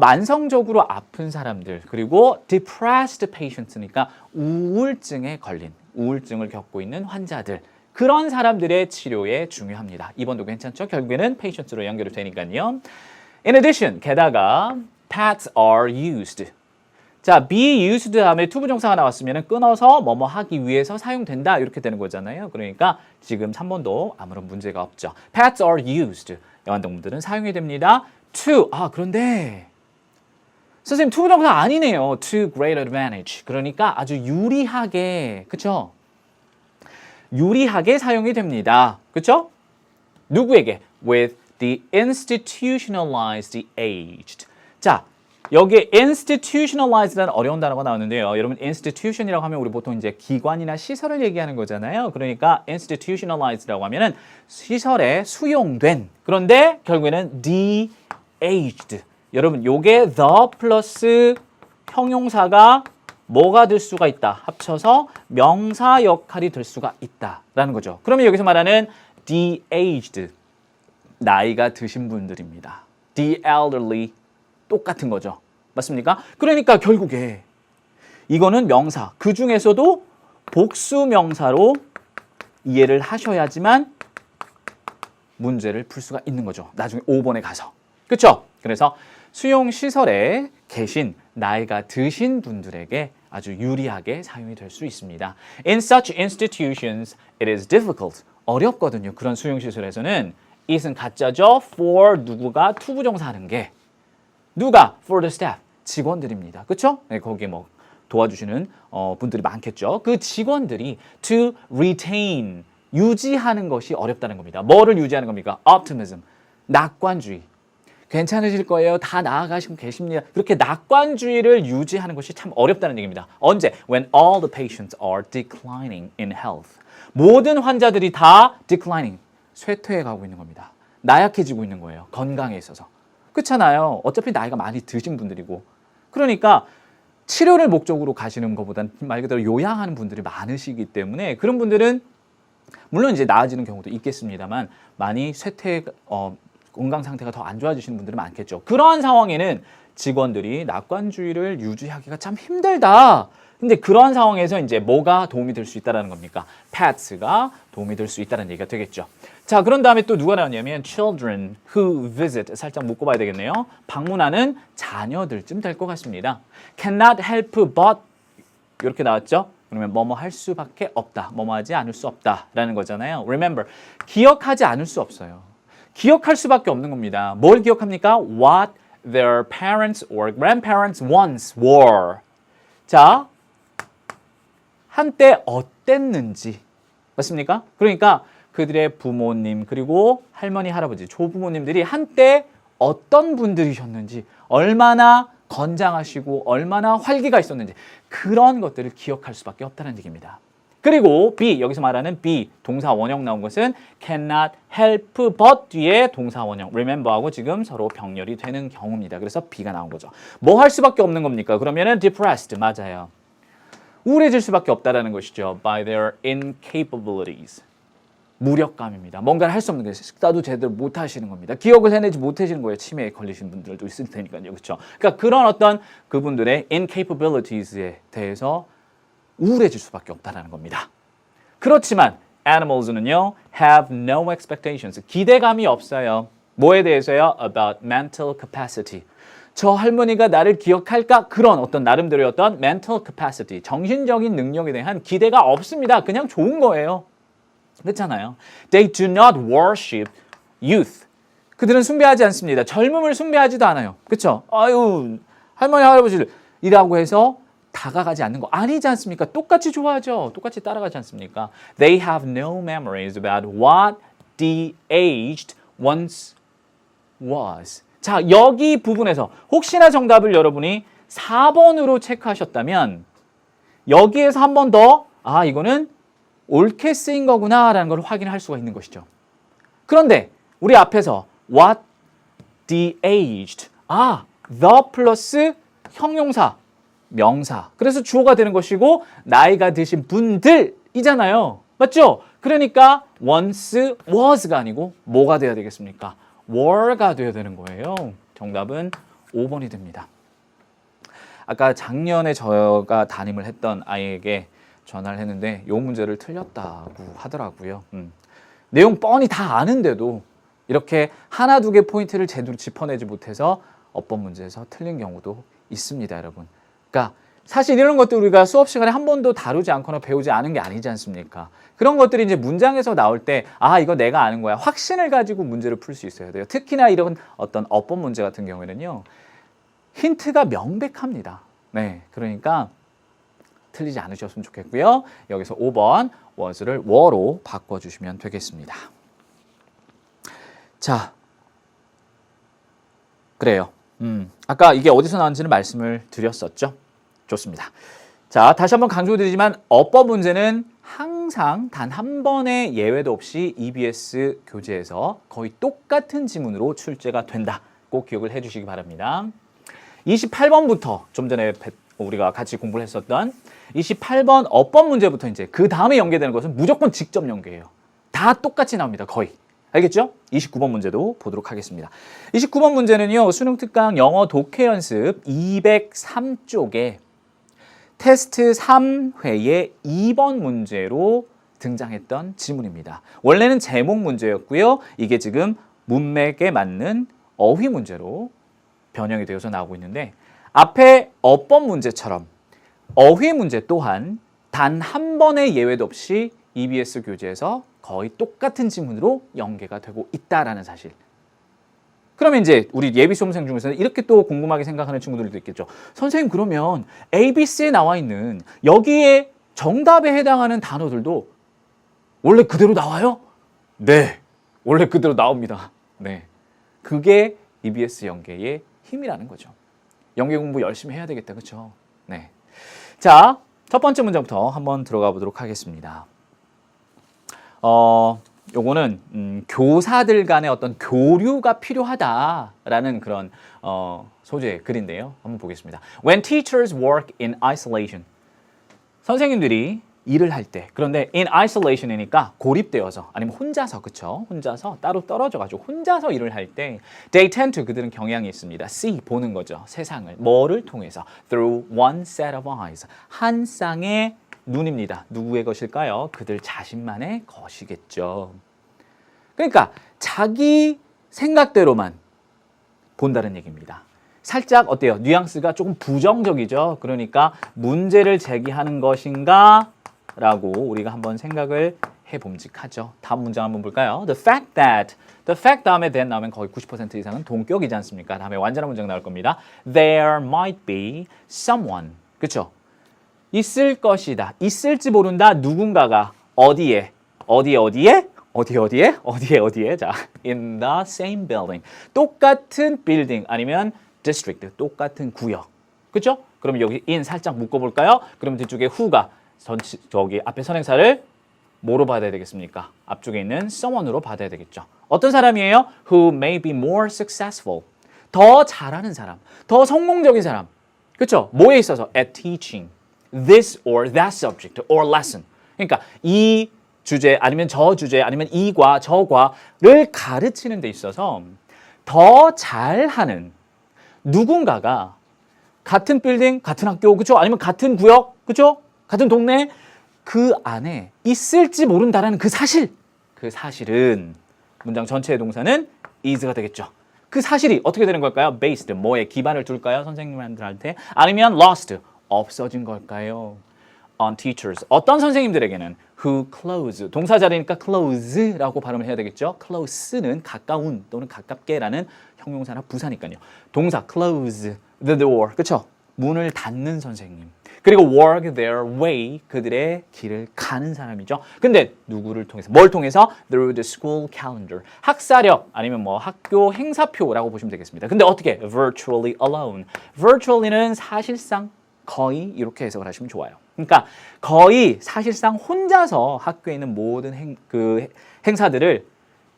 Speaker 1: 만성적으로 아픈 사람들 그리고 depressed patients니까 우울증에 걸린, 우울증을 겪고 있는 환자들 그런 사람들의 치료에 중요합니다. 2번도 괜찮죠? 결국에는 patients로 연결이 되니까요. In addition, 게다가 pets are used. 자, be used 다음에 투부정사가 나왔으면 끊어서 뭐뭐 하기 위해서 사용된다 이렇게 되는 거잖아요. 그러니까 지금 3번도 아무런 문제가 없죠. Pets are used. 애완동물들은 사용이 됩니다. To. 그런데 선생님 투부정사 아니네요. To great advantage. 그러니까 아주 유리하게, 그렇죠? 유리하게 사용이 됩니다. 그렇죠? 누구에게? With the institutionalized aged. 자, 여기에 institutionalized라는 어려운 단어가 나오는데요. 여러분 institution이라고 하면 우리 보통 이제 기관이나 시설을 얘기하는 거잖아요. 그러니까 institutionalized라고 하면은 시설에 수용된. 그런데 결국에는 de-aged. 여러분 요게 the 플러스 형용사가 뭐가 될 수가 있다. 합쳐서 명사 역할이 될 수가 있다라는 거죠. 그러면 여기서 말하는 de-aged, 나이가 드신 분들입니다. the-elderly, 똑같은 거죠. 맞습니까? 그러니까 결국에 이거는 명사, 그 중에서도 복수 명사로 이해를 하셔야지만 문제를 풀 수가 있는 거죠. 나중에 5번에 가서. 그렇죠? 그래서 수용시설에 계신 나이가 드신 분들에게 아주 유리하게 사용이 될 수 있습니다. In such institutions, it is difficult. 어렵거든요. 그런 수용시설에서는 it은 가짜죠. for 누구가 투부정사 하는 게 누가? for the staff. 직원들입니다. 그렇죠? 네, 거기에 뭐 도와주시는 분들이 많겠죠. 그 직원들이 to retain, 유지하는 것이 어렵다는 겁니다. 뭐를 유지하는 겁니까? optimism, 낙관주의. 괜찮으실 거예요. 다 나아가시고 계십니다. 그렇게 낙관주의를 유지하는 것이 참 어렵다는 얘기입니다. 언제? When all the patients are declining in health. 모든 환자들이 다 declining, 쇠퇴해 가고 있는 겁니다. 나약해지고 있는 거예요. 건강에 있어서. 그렇잖아요. 어차피 나이가 많이 드신 분들이고. 그러니까 치료를 목적으로 가시는 것보다는 말 그대로 요양하는 분들이 많으시기 때문에 그런 분들은 물론 이제 나아지는 경우도 있겠습니다만 많이 쇠퇴, 건강 상태가 더 안 좋아지시는 분들이 많겠죠. 그러한 상황에는 직원들이 낙관주의를 유지하기가 참 힘들다. 근데 그러한 상황에서 이제 뭐가 도움이 될 수 있다는 겁니까? pets가 도움이 될 수 있다는 얘기가 되겠죠. 자, 그런 다음에 또 누가 나왔냐면 children who visit, 살짝 묶고 봐야 되겠네요. 방문하는 자녀들쯤 될 것 같습니다. cannot help but 이렇게 나왔죠. 그러면 뭐뭐 할 수밖에 없다. 뭐뭐 하지 않을 수 없다라는 거잖아요. Remember, 기억하지 않을 수 없어요. 기억할 수밖에 없는 겁니다. 뭘 기억합니까? What their parents or grandparents once were. 자, 한때 어땠는지. 맞습니까? 그러니까 그들의 부모님 그리고 할머니, 할아버지, 조부모님들이 한때 어떤 분들이셨는지, 얼마나 건장하시고 얼마나 활기가 있었는지 그런 것들을 기억할 수밖에 없다는 얘기입니다. 그리고 be, 여기서 말하는 be, 동사 원형 나온 것은 cannot help but 뒤에 동사 원형 remember하고 지금 서로 병렬이 되는 경우입니다. 그래서 be가 나온 거죠. 뭐 할 수밖에 없는 겁니까? 그러면은 depressed, 맞아요. 우울해질 수밖에 없다라는 것이죠. by their incapabilities. 무력감입니다. 뭔가를 할 수 없는 거예요. 식사도 제대로 못 하시는 겁니다. 기억을 해내지 못하시는 거예요. 치매에 걸리신 분들도 있을 테니까요. 그렇죠? 그러니까 그런 어떤 그분들의 incapabilities에 대해서 우울해질 수밖에 없다는 겁니다. 그렇지만 animals는요, have no expectations. 기대감이 없어요. 뭐에 대해서요? About mental capacity. 저 할머니가 나를 기억할까? 그런 어떤 나름대로의 어떤 mental capacity, 정신적인 능력에 대한 기대가 없습니다. 그냥 좋은 거예요. 그렇잖아요. They do not worship youth. 그들은 숭배하지 않습니다. 젊음을 숭배하지도 않아요. 그렇죠? 아유, 할머니, 할아버지라고 해서 다가가지 않는 거 아니지 않습니까? 똑같이 좋아하죠. 똑같이 따라가지 않습니까? They have no memories about what the aged once was. 자, 여기 부분에서 혹시나 정답을 여러분이 4번으로 체크하셨다면 여기에서 한 번 더 이거는 옳게 쓰인 거구나라는 걸 확인할 수가 있는 것이죠. 그런데 우리 앞에서 what the aged, the 플러스 형용사, 명사. 그래서 주어가 되는 것이고 나이가 드신 분들이잖아요. 맞죠? 그러니까 once was가 아니고 뭐가 돼야 되겠습니까? were가 돼야 되는 거예요. 정답은 5번이 됩니다. 아까 작년에 저가 담임을 했던 아이에게 전화를 했는데 이 문제를 틀렸다고 하더라고요. 내용 뻔히 다 아는데도 이렇게 하나 두 개 포인트를 제대로 짚어내지 못해서 어법 문제에서 틀린 경우도 있습니다, 여러분. 그러니까 사실 이런 것들 우리가 수업 시간에 한 번도 다루지 않거나 배우지 않은 게 아니지 않습니까? 그런 것들이 이제 문장에서 나올 때 이거 내가 아는 거야. 확신을 가지고 문제를 풀 수 있어야 돼요. 특히나 이런 어떤 어법 문제 같은 경우에는요. 힌트가 명백합니다. 네, 그러니까 틀리지 않으셨으면 좋겠고요. 여기서 5번 was를 were로 바꿔주시면 되겠습니다. 자, 그래요. 아까 이게 어디서 나왔는지는 말씀을 드렸었죠. 좋습니다. 자, 다시 한번 강조드리지만 어법 문제는 항상 단 한 번의 예외도 없이 EBS 교재에서 거의 똑같은 지문으로 출제가 된다. 꼭 기억을 해주시기 바랍니다. 28번부터 좀 전에 우리가 같이 공부를 했었던 28번 어법 문제부터 이제 그 다음에 연계되는 것은 무조건 직접 연계예요. 다 똑같이 나옵니다. 거의. 알겠죠? 29번 문제도 보도록 하겠습니다. 29번 문제는요. 수능 특강 영어 독해 연습 203쪽에 테스트 3회의 2번 문제로 등장했던 지문입니다. 원래는 제목 문제였고요. 이게 지금 문맥에 맞는 어휘 문제로 변형이 되어서 나오고 있는데 앞에 어법 문제처럼 어휘 문제 또한 단 한 번의 예외도 없이 EBS 교재에서 거의 똑같은 지문으로 연계가 되고 있다라는 사실. 그러면 이제 우리 예비 수험생 중에서는 이렇게 또 궁금하게 생각하는 친구들도 있겠죠. 선생님 그러면 ABC에 나와 있는 여기에 정답에 해당하는 단어들도 원래 그대로 나와요? 네, 원래 그대로 나옵니다. 네, 그게 EBS 연계의 힘이라는 거죠. 연계 공부 열심히 해야 되겠다, 그렇죠? 네. 자, 첫 번째 문제부터 한번 들어가 보도록 하겠습니다. 요거는 교사들 간의 어떤 교류가 필요하다라는 그런 소재의 글인데요. 한번 보겠습니다. When teachers work in isolation. 선생님들이 일을 할 때, 그런데 in isolation이니까 고립되어서 아니면 혼자서, 그쵸? 혼자서 따로 떨어져가지고 혼자서 일을 할 때 they tend to, 그들은 경향이 있습니다. see, 보는 거죠. 세상을. 뭐를 통해서? through one set of eyes. 한 쌍의 눈입니다. 누구의 것일까요? 그들 자신만의 것이겠죠. 그러니까 자기 생각대로만 본다는 얘기입니다. 살짝 어때요? 뉘앙스가 조금 부정적이죠. 그러니까 문제를 제기하는 것인가? 라고 우리가 한번 생각을 해봄직하죠. 다음 문장 한번 볼까요? The fact 다음에 that 나오면 거의 90% 이상은 동격이지 않습니까? 다음에 완전한 문장 나올 겁니다. There might be someone. 그렇죠? 있을 것이다. 있을지 모른다. 누군가가 어디에? 자, in the same building. 똑같은 빌딩 아니면 district, 똑같은 구역. 그렇죠? 그럼 여기 in 살짝 묶어볼까요? 그럼 뒤쪽에 who가 저기 앞에 선행사를 뭐로 받아야 되겠습니까? 앞쪽에 있는 someone으로 받아야 되겠죠. 어떤 사람이에요? Who may be more successful. 더 잘하는 사람, 더 성공적인 사람. 그렇죠? 뭐에 있어서? At teaching this or that subject or lesson. 그러니까 이 주제 아니면 저 주제 아니면 이과 저과를 가르치는 데 있어서 더 잘하는 누군가가 같은 빌딩, 같은 학교, 그렇죠? 아니면 같은 구역, 그렇죠? 같은 동네 그 안에 있을지 모른다라는 그 사실은 문장 전체의 동사는 is가 되겠죠. 그 사실이 어떻게 되는 걸까요? based, 뭐에 기반을 둘까요? 선생님들한테. 아니면 lost, 없어진 걸까요? on teachers, 어떤 선생님들에게는 who close, 동사 자리니까 close라고 발음을 해야 되겠죠. close는 가까운 또는 가깝게라는 형용사나 부사니까요. 동사 close the door, 그렇죠? 문을 닫는 선생님. 그리고 work their way, 그들의 길을 가는 사람이죠. 근데 누구를 통해서? 뭘 통해서? Through the school calendar, 학사력 아니면 뭐 학교 행사표라고 보시면 되겠습니다. 근데 어떻게? Virtually alone. Virtually는 사실상 거의 이렇게 해석을 하시면 좋아요. 그러니까 거의 사실상 혼자서 학교에 있는 모든 행사들을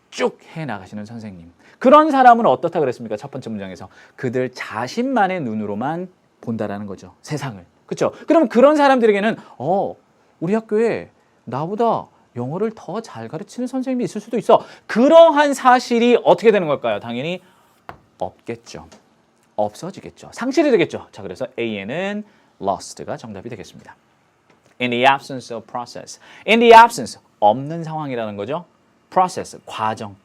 Speaker 1: 쭉 해나가시는 선생님. 그런 사람은 어떻다 그랬습니까? 첫 번째 문장에서. 그들 자신만의 눈으로만 본다라는 거죠. 세상을. 그렇죠? 그럼 그런 사람들에게는 우리 학교에 나보다 영어를 더 잘 가르치는 선생님이 있을 수도 있어. 그러한 사실이 어떻게 되는 걸까요? 당연히 없겠죠. 없어지겠죠. 상실이 되겠죠. 자, 그래서 A에는 lost가 정답이 되겠습니다. In the absence of process. In the absence, 없는 상황이라는 거죠. process,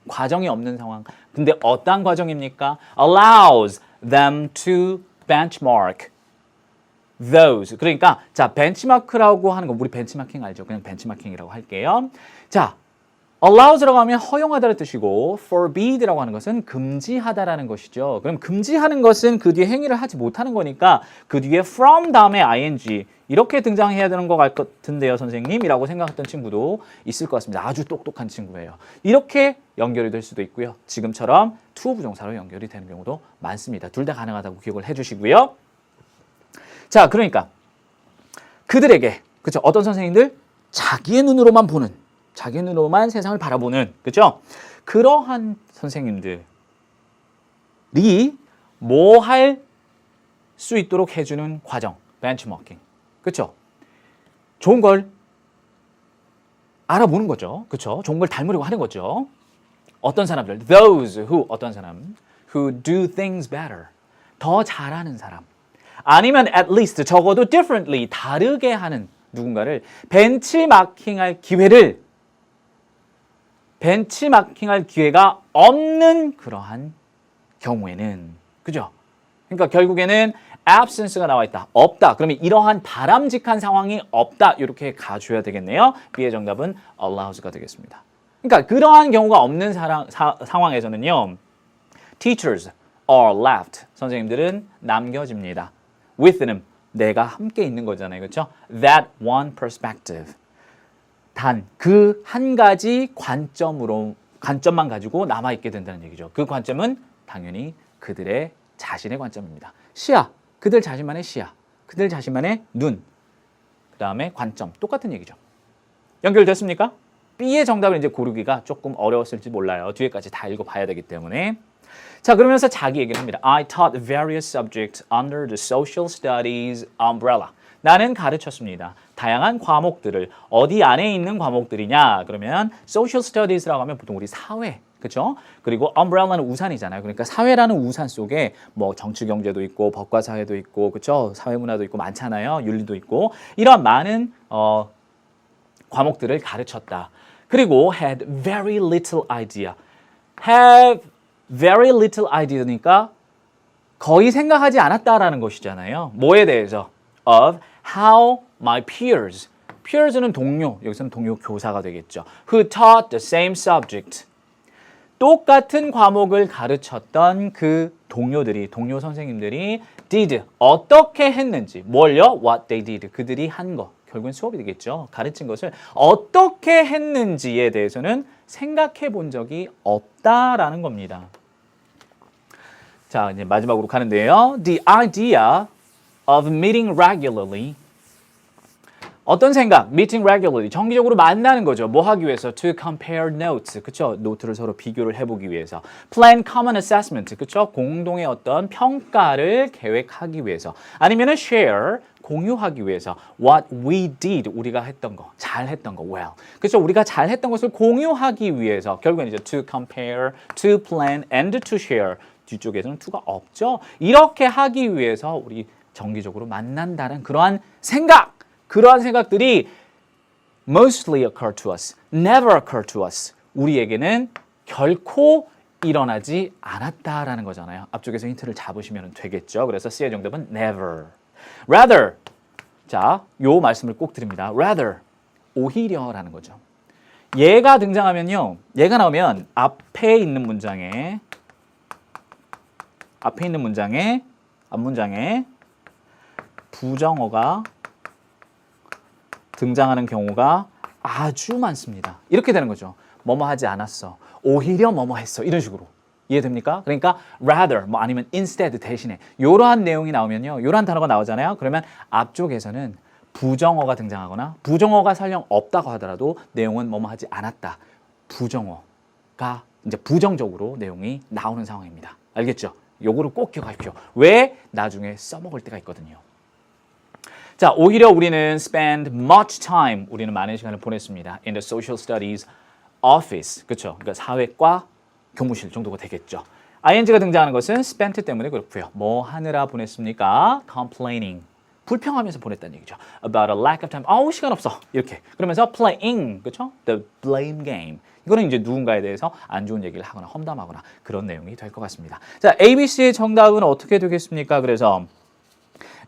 Speaker 1: 과정이 없는 상황. 근데 어떤 과정입니까? allows them to benchmark those. 그러니까 자, 벤치마크라고 하는 거 우리 벤치마킹 알죠? 그냥 벤치마킹이라고 할게요. 자, allows라고 하면 허용하다는 뜻이고 forbid라고 하는 것은 금지하다라는 것이죠. 그럼 금지하는 것은 그 뒤에 행위를 하지 못하는 거니까 그 뒤에 from 다음에 ing 이렇게 등장해야 되는 것 같은데요, 선생님이라고 생각했던 친구도 있을 것 같습니다. 아주 똑똑한 친구예요. 이렇게 연결이 될 수도 있고요. 지금처럼 to 부정사로 연결이 되는 경우도 많습니다. 둘 다 가능하다고 기억을 해주시고요. 자, 그러니까 그들에게 그렇죠? 어떤 선생님들 자기의 눈으로만 보는, 자기의 눈으로만 세상을 바라보는, 그렇죠? 그러한 선생님들이 뭐 할 수 있도록 해주는 과정, 벤치마킹, 그렇죠? 좋은 걸 알아보는 거죠, 그렇죠? 좋은 걸 닮으려고 하는 거죠. 어떤 사람들, those who 어떤 사람, who do things better, 더 잘하는 사람, 아니면 at least 적어도 differently 다르게 하는 누군가를 벤치마킹할 기회가 없는 그러한 경우에는, 그죠? 그러니까 결국에는 absence가 나와 있다, 없다. 그러면 이러한 바람직한 상황이 없다. 이렇게 가줘야 되겠네요. B의 정답은 allows가 되겠습니다. 그러니까 그러한 경우가 없는 상황에서는요, teachers are left. 선생님들은 남겨집니다. with는 내가 함께 있는 거잖아요. 그렇죠? That one perspective. 단 그 한 가지 관점만 가지고 남아있게 된다는 얘기죠. 그 관점은 당연히 그들의 자신의 관점입니다. 시야, 그들 자신만의 시야, 그들 자신만의 눈, 그 다음에 관점, 똑같은 얘기죠. 연결됐습니까? B의 정답을 이제 고르기가 조금 어려웠을지 몰라요. 뒤에까지 다 읽어봐야 되기 때문에. 자, 그러면서 자기 얘기를 합니다. I taught various subjects under the social studies umbrella. 나는 가르쳤습니다. 다양한 과목들을. 어디 안에 있는 과목들이냐? 그러면 social studies라고 하면 보통 우리 사회, 그렇죠? 그리고 umbrella는 우산이잖아요. 그러니까 사회라는 우산 속에 뭐 정치 경제도 있고 법과 사회도 있고, 그렇죠? 사회 문화도 있고 많잖아요. 윤리도 있고 이런 많은 과목들을 가르쳤다. 그리고 had very little idea. have very little idea니까 거의 생각하지 않았다라는 것이잖아요. 뭐에 대해서? of how my peers는 동료, 여기서는 동료 교사가 되겠죠. who taught the same subject. 똑같은 과목을 가르쳤던 그 동료 선생님들이 did, 어떻게 했는지, 뭘요? what they did, 그들이 한 거. 결국은 수업이 되겠죠. 가르친 것을 어떻게 했는지에 대해서는 생각해 본 적이 없다라는 겁니다. 자, 이제 마지막으로 가는데요. The idea of meeting regularly. 어떤 생각? Meeting regularly. 정기적으로 만나는 거죠. 뭐 하기 위해서? To compare notes. 그쵸? 노트를 서로 비교를 해보기 위해서. Plan common assessment. 그쵸? 공동의 어떤 평가를 계획하기 위해서. 아니면은 share. 공유하기 위해서. What we did. 우리가 했던 거. 잘했던 거. Well. 그쵸? 우리가 잘했던 것을 공유하기 위해서. 결국엔 이제 to compare, to plan, and to share. 뒤쪽에서는 to가 없죠. 이렇게 하기 위해서 우리 정기적으로 만난다는 그러한 생각들이 mostly occur to us, never occur to us. 우리에게는 결코 일어나지 않았다라는 거잖아요. 앞쪽에서 힌트를 잡으시면 되겠죠. 그래서 C의 정답은 never. rather. 자, 요 말씀을 꼭 드립니다. rather. 오히려라는 거죠. 얘가 등장하면요. 얘가 나오면 앞에 있는 문장에 앞문장에 부정어가 등장하는 경우가 아주 많습니다. 이렇게 되는 거죠. 뭐뭐 하지 않았어. 오히려 뭐뭐 했어. 이런 식으로. 이해됩니까? 그러니까 rather 뭐 아니면 instead 대신에 이러한 내용이 나오면요. 이러한 단어가 나오잖아요. 그러면 앞쪽에서는 부정어가 등장하거나 부정어가 설령 없다고 하더라도 내용은 뭐뭐 하지 않았다. 부정어가 이제 부정적으로 내용이 나오는 상황입니다. 알겠죠? 요거를 꼭 기억하십시오. 왜? 나중에 써먹을 때가 있거든요. 자, 오히려 우리는 spend much time, 우리는 많은 시간을 보냈습니다. in the social studies office, 그렇죠? 그러니까 사회과 교무실 정도가 되겠죠. ing가 등장하는 것은 spent 때문에 그렇고요. 뭐 하느라 보냈습니까? complaining, 불평하면서 보냈다는 얘기죠. about a lack of time, 아우 시간 없어, 이렇게. 그러면서 playing, 그렇죠? the blame game. 이거는 이제 누군가에 대해서 안 좋은 얘기를 하거나 험담하거나 그런 내용이 될 것 같습니다. 자, A, B, C의 정답은 어떻게 되겠습니까? 그래서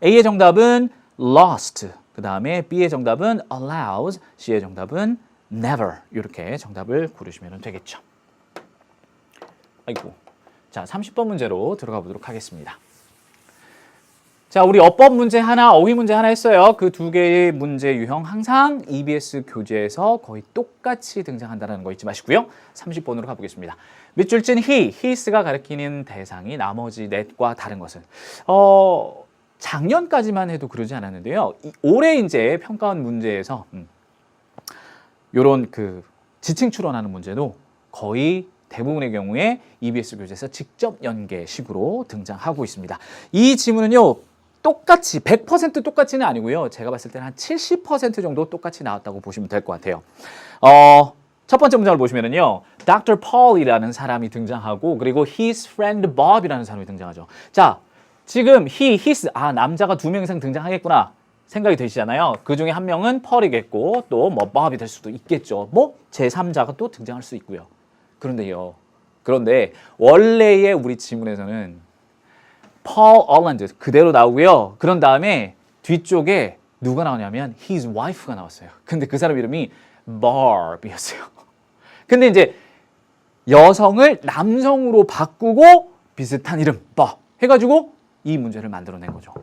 Speaker 1: A의 정답은 lost, 그 다음에 B의 정답은 allows, C의 정답은 never 이렇게 정답을 고르시면 되겠죠. 아이고. 자, 30번 문제로 들어가 보도록 하겠습니다. 자, 우리 어법 문제 하나, 어휘 문제 하나 했어요. 그 두 개의 문제 유형 항상 EBS 교재에서 거의 똑같이 등장한다는 거 잊지 마시고요. 30번으로 가보겠습니다. 밑줄진 his가 가리키는 대상이 나머지 넷과 다른 것은 작년까지만 해도 그러지 않았는데요. 올해 이제 평가원 문제에서 요런 그 지칭 추론하는 문제도 거의 대부분의 경우에 EBS 교재에서 직접 연계식으로 등장하고 있습니다. 이 지문은요. 똑같이 100% 똑같이는 아니고요. 제가 봤을 때는 한 70% 정도 똑같이 나왔다고 보시면 될 것 같아요. 첫 번째 문장을 보시면은요. Dr. Paul이라는 사람이 등장하고 그리고 his friend Bob이라는 사람이 등장하죠. 자, 지금 his 남자가 2명 이상 등장하겠구나 생각이 되시잖아요. 그 중에 한 명은 Paul이겠고 또 뭐 Bob이 될 수도 있겠죠. 뭐 제3자가 또 등장할 수 있고요. 그런데 원래의 우리 지문에서는 Paul Orland 그대로 나오고요. 그런 다음에 뒤쪽에 누가 나오냐면 his wife가 나왔어요. 근데 그 사람 이름이 Barbie였어요. 근데 이제 여성을 남성으로 바꾸고 비슷한 이름 해가지고 이 문제를 만들어낸 거죠.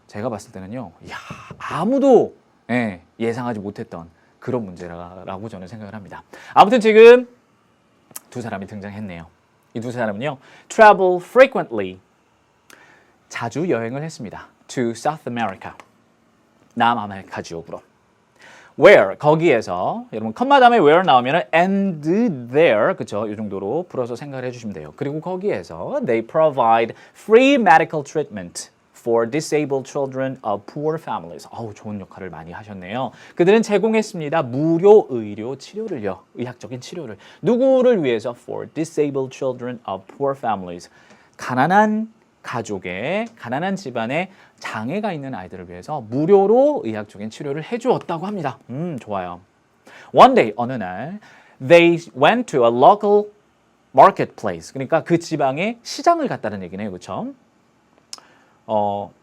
Speaker 1: 제가 봤을 때는요. 이야, 아무도 예상하지 못했던 그런 문제라고 저는 생각을 합니다. 아무튼 지금 두 사람이 등장했네요. 이 두 사람은요. travel frequently. 자주 여행을 했습니다. to South America. 남아메리카 지역으로. where 거기에서 여러분 컴마 다음에 where 나오면은 and there 그쵸? 이 정도로 풀어서 생각을 해주시면 돼요. 그리고 거기에서 they provide free medical treatment for disabled children of poor families. 좋은 역할을 많이 하셨네요. 그들은 제공했습니다. 무료 의료 치료를요. 의학적인 치료를. 누구를 위해서? for disabled children of poor families. 가난한 가족의, 가난한 집안에 장애가 있는 아이들을 위해서 무료로 의학적인 치료를 해주었다고 합니다. 좋아요. One day, 어느 날, they went to a local marketplace. 그러니까 그 지방에 시장을 갔다는 얘기네요. 그렇죠?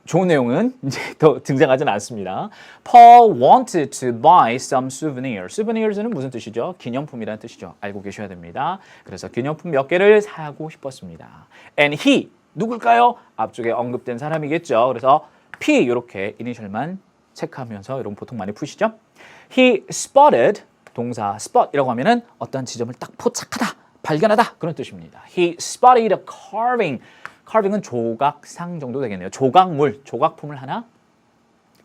Speaker 1: 좋은 내용은 이제 더 등장하진 않습니다. Paul wanted to buy some souvenirs. Souvenirs는 무슨 뜻이죠? 기념품이라는 뜻이죠. 알고 계셔야 됩니다. 그래서 기념품 몇 개를 사고 싶었습니다. And he, 누굴까요? 앞쪽에 언급된 사람이겠죠. 그래서 P 이렇게 이니셜만 체크하면서 여러분 보통 많이 푸시죠? He spotted, 동사 spot이라고 하면은 어떤 지점을 딱 포착하다, 발견하다 그런 뜻입니다. He spotted a carving. carving은 조각상 정도 되겠네요. 조각물, 조각품을 하나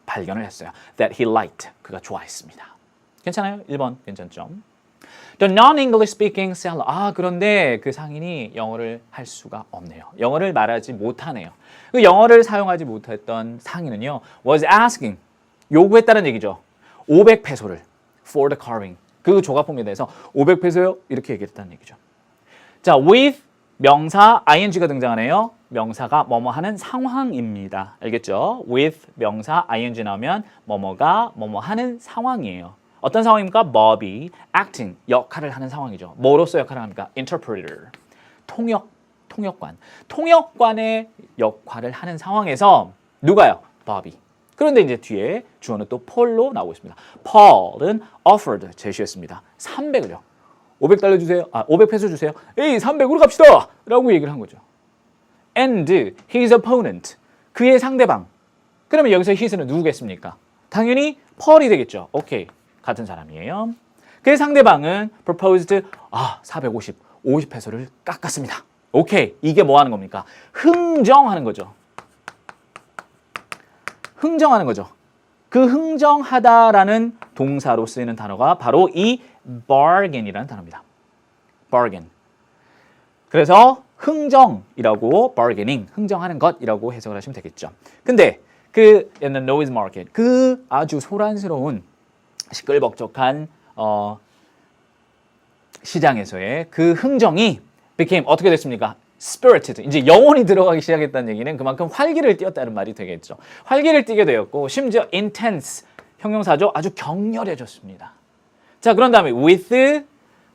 Speaker 1: 발견을 했어요. That he liked. 그가 좋아했습니다. 괜찮아요? 1번 괜찮죠? The non-English speaking seller. 그런데 그 상인이 영어를 할 수가 없네요. 영어를 말하지 못하네요. 그 영어를 사용하지 못했던 상인은요. was asking. 요구했다는 얘기죠. 500페소를 for the carving. 그 조각품에 대해서 500페소요? 이렇게 얘기했다는 얘기죠. 자, with 명사 ing가 등장하네요. 명사가 뭐뭐 하는 상황입니다. 알겠죠? with 명사 ing 나오면 뭐뭐가 뭐뭐 하는 상황이에요. 어떤 상황입니까? Bobby acting 역할을 하는 상황이죠. 뭐로서 역할을 합니까? Interpreter 통역관. 통역관의 역할을 하는 상황에서 누가요? Bobby. 그런데 이제 뒤에 주어는 또 Paul로 나오고 있습니다. Paul은 offered 제시했습니다. 300을요. 500달러 주세요. 500페소 주세요. 에이, 300으로 갑시다. 라고 얘기를 한 거죠. And his opponent. 그의 상대방. 그러면 여기서 his는 누구겠습니까? 당연히 Paul이 되겠죠. 오케이. 같은 사람이에요. 그의 상대방은 proposed 50페소를 깎았습니다. 오케이. 이게 뭐 하는 겁니까? 흥정하는 거죠. 흥정하는 거죠. 그 흥정하다라는 동사로 쓰이는 단어가 바로 이 bargain이라는 단어입니다. bargain. 그래서 흥정이라고 bargaining, 흥정하는 것이라고 해석을 하시면 되겠죠. 근데 그 in the noise market, 그 아주 소란스러운 시끌벅적한 시장에서의 그 흥정이 became 어떻게 됐습니까? spirited. 이제 영혼이 들어가기 시작했다는 얘기는 그만큼 활기를 띠었다는 말이 되겠죠. 활기를 띠게 되었고 심지어 intense 형용사죠. 아주 격렬해졌습니다. 자, 그런 다음에 with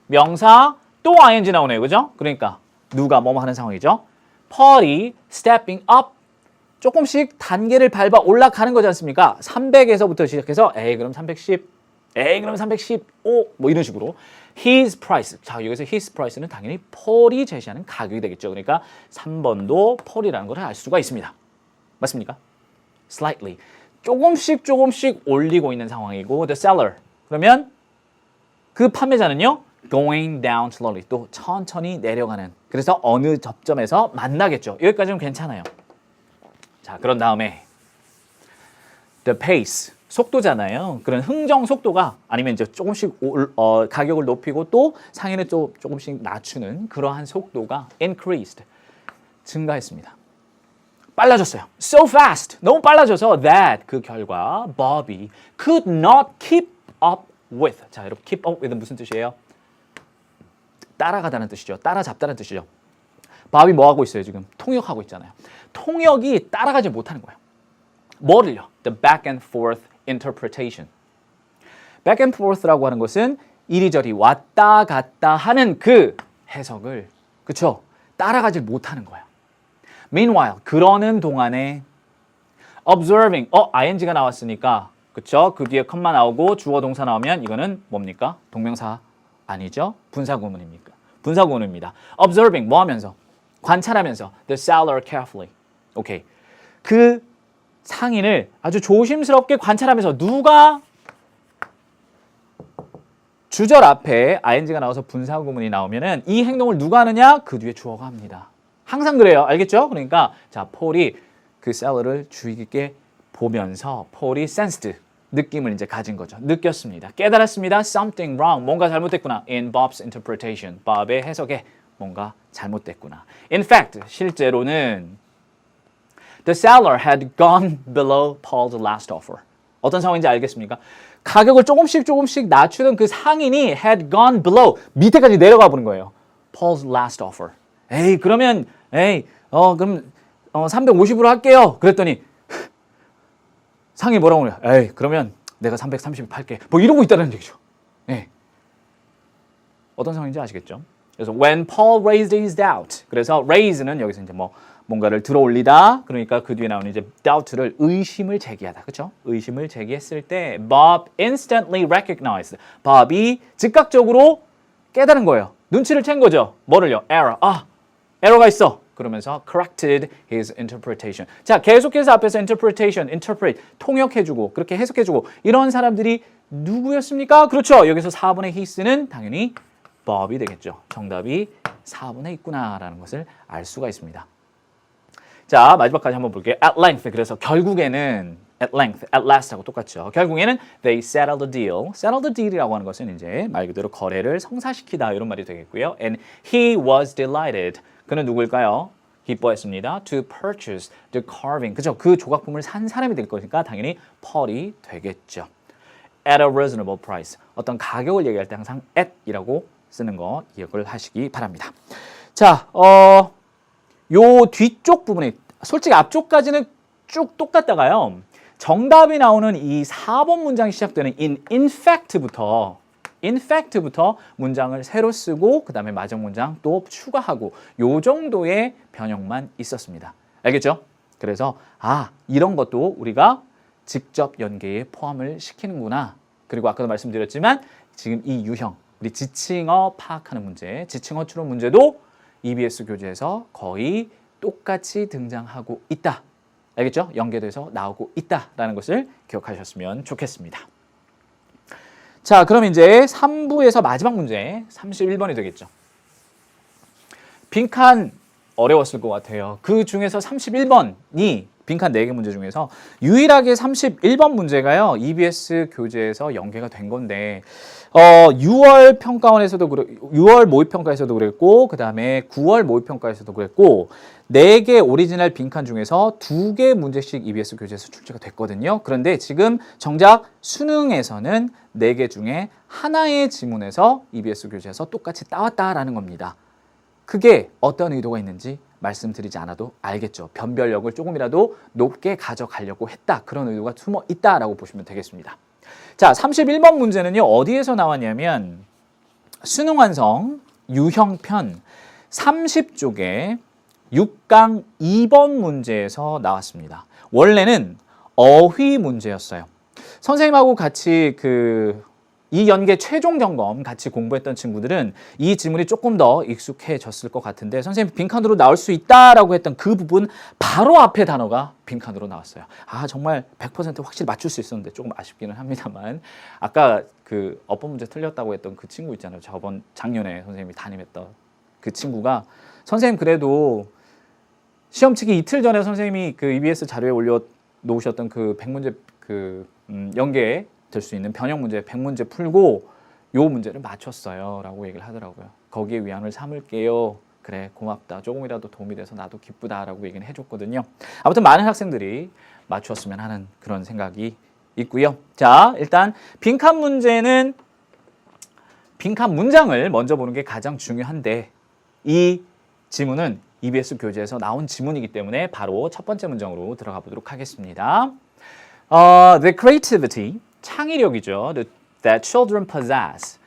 Speaker 1: 명사 또 ing 나오네요. 그죠? 그러니까 누가 뭐뭐 하는 상황이죠. Paul이 stepping up 조금씩 단계를 밟아 올라가는 거지 않습니까? 300에서부터 시작해서 그럼 310 그럼 315 뭐 이런 식으로 his price. 자, 여기서 his price는 당연히 폴이 제시하는 가격이 되겠죠. 그러니까 3번도 폴이라는 걸 알 수가 있습니다. 맞습니까? Slightly. 조금씩 올리고 있는 상황이고 the seller. 그러면 그 판매자는요. going down slowly. 또 천천히 내려가는. 그래서 어느 접점에서 만나겠죠. 여기까지는 괜찮아요. 자, 그런 다음에 the pace. 속도잖아요. 그런 흥정 속도가 아니면 이제 조금씩 가격을 높이고 또 상인을 또 조금씩 낮추는 그러한 속도가 increased. 증가했습니다. 빨라졌어요. So fast. 너무 빨라져서 that 그 결과 Bobby could not keep up with. 자, 여러분 keep up with은 무슨 뜻이에요? 따라가다는 뜻이죠. 따라잡다는 뜻이죠. 바비 뭐 하고 있어요, 지금? 통역하고 있잖아요. 통역이 따라가지 못하는 거예요. 뭐를요? The back and forth interpretation. back and forth라고 하는 것은 이리저리 왔다 갔다 하는 그 해석을 그쵸? 따라가지 못하는 거예요. Meanwhile, 그러는 동안에 observing, ing가 나왔으니까 그쵸? 그 뒤에 컴마 나오고 주어 동사 나오면 이거는 뭡니까? 동명사 아니죠? 분사구문입니까? 분사구문입니다. observing, 뭐 하면서? 관찰하면서 the seller carefully. 오케이. 그 상인을 아주 조심스럽게 관찰하면서 누가 주절 앞에 ing가 나와서 분사구문이 나오면은 이 행동을 누가 하느냐? 그 뒤에 주어가 합니다. 항상 그래요. 알겠죠? 그러니까 자, 폴이 그 seller를 주의 깊게 보면서 폴이 sensed 느낌을 이제 가진 거죠. 느꼈습니다. 깨달았습니다. Something wrong. 뭔가 잘못됐구나. In Bob's interpretation. Bob의 해석에 뭔가 잘못됐구나. In fact, 실제로는 the seller had gone below Paul's last offer. 어떤 상황인지 알겠습니까? 가격을 조금씩 낮추던 그 상인이 had gone below. 밑에까지 내려가 보는 거예요. Paul's last offer. 그러면 350으로 할게요. 그랬더니 상이 뭐라고 그래요? 그러면 내가 330 팔게. 뭐 이러고 있다는 얘기죠. 어떤 상황인지 아시겠죠? 그래서 when Paul raised his doubt. 그래서 raise는 여기서 이제 뭔가를 들어 올리다. 그러니까 그 뒤에 나오는 이제 doubt를 의심을 제기하다. 그렇죠? 의심을 제기했을 때 Bob instantly recognized. Bob이 즉각적으로 깨달은 거예요. 눈치를 챈 거죠. 뭐를요? error. 에러가 있어. 그러면서 corrected his interpretation. 자, 계속해서 앞에서 interpret, 통역해주고 그렇게 해석해주고 이런 사람들이 누구였습니까? 그렇죠. 여기서 4번의 his는 당연히 Bob이 되겠죠. 정답이 4번에 있구나라는 것을 알 수가 있습니다. 자, 마지막까지 한번 볼게요. At length. 그래서 결국에는 at length, at last하고 똑같죠. 결국에는 they settled the deal. settled the deal이라고 하는 것은 이제 말 그대로 거래를 성사시키다 이런 말이 되겠고요. And he was delighted. 그는 누구일까요? 기뻐했습니다. To purchase the carving. 그죠? 그 조각품을 산 사람이 될 거니까 당연히 Paul이 되겠죠. At a reasonable price. 어떤 가격을 얘기할 때 항상 at이라고 쓰는 거 기억을 하시기 바랍니다. 자, 요 뒤쪽 부분에 솔직히 앞쪽까지는 쭉 똑같다가요. 정답이 나오는 이 4번 문장이 시작되는 in fact부터 문장을 새로 쓰고 그 다음에 마지막 문장 또 추가하고 요 정도의 변형만 있었습니다. 알겠죠? 그래서 이런 것도 우리가 직접 연계에 포함을 시키는구나. 그리고 아까도 말씀드렸지만 지금 이 유형, 우리 지칭어 파악하는 문제, 지칭어 추론 문제도 EBS 교재에서 거의 똑같이 등장하고 있다. 알겠죠? 연계돼서 나오고 있다라는 것을 기억하셨으면 좋겠습니다. 자, 그럼 이제 3부에서 마지막 문제 31번이 되겠죠. 빈칸 어려웠을 것 같아요. 그 중에서 31번이 빈칸 4개 문제 중에서 유일하게 31번 문제가요. EBS 교재에서 연계가 된 건데 6월 평가원에서도 6월 모의평가에서도 그랬고 그 다음에 9월 모의평가에서도 그랬고 4개 오리지널 빈칸 중에서 2개 문제씩 EBS 교재에서 출제가 됐거든요. 그런데 지금 정작 수능에서는 4개 중에 하나의 지문에서 EBS 교재에서 똑같이 따왔다라는 겁니다. 그게 어떤 의도가 있는지 말씀드리지 않아도 알겠죠. 변별력을 조금이라도 높게 가져가려고 했다. 그런 의도가 숨어 있다라고 보시면 되겠습니다. 자, 31번 문제는요. 어디에서 나왔냐면 수능 완성 유형편 30쪽에 6강 2번 문제에서 나왔습니다. 원래는 어휘 문제였어요. 선생님하고 같이 그 이 연계 최종 점검 같이 공부했던 친구들은 이 지문이 조금 더 익숙해졌을 것 같은데 선생님 빈칸으로 나올 수 있다라고 했던 그 부분 바로 앞에 단어가 빈칸으로 나왔어요. 아 정말 100% 확실히 맞출 수 있었는데 조금 아쉽기는 합니다만 아까 그 어법 문제 틀렸다고 했던 그 친구 있잖아요. 저번 작년에 선생님이 담임했던 그 친구가 선생님 그래도 시험 치기 이틀 전에 선생님이 그 EBS 자료에 올려 놓으셨던 그 100문제 그 연계 될 수 있는 변형 문제 100문제 풀고 요 문제를 맞췄어요 라고 얘기를 하더라고요. 거기에 위안을 삼을게요. 그래 고맙다. 조금이라도 도움이 돼서 나도 기쁘다 라고 얘기는 해줬거든요. 아무튼 많은 학생들이 맞추었으면 하는 그런 생각이 있고요. 자 일단 빈칸 문제는 빈칸 문장을 먼저 보는 게 가장 중요한데 이 지문은 EBS 교재에서 나온 지문이기 때문에 바로 첫 번째 문장으로 들어가 보도록 하겠습니다. The creativity, 창의력이죠. That children possess.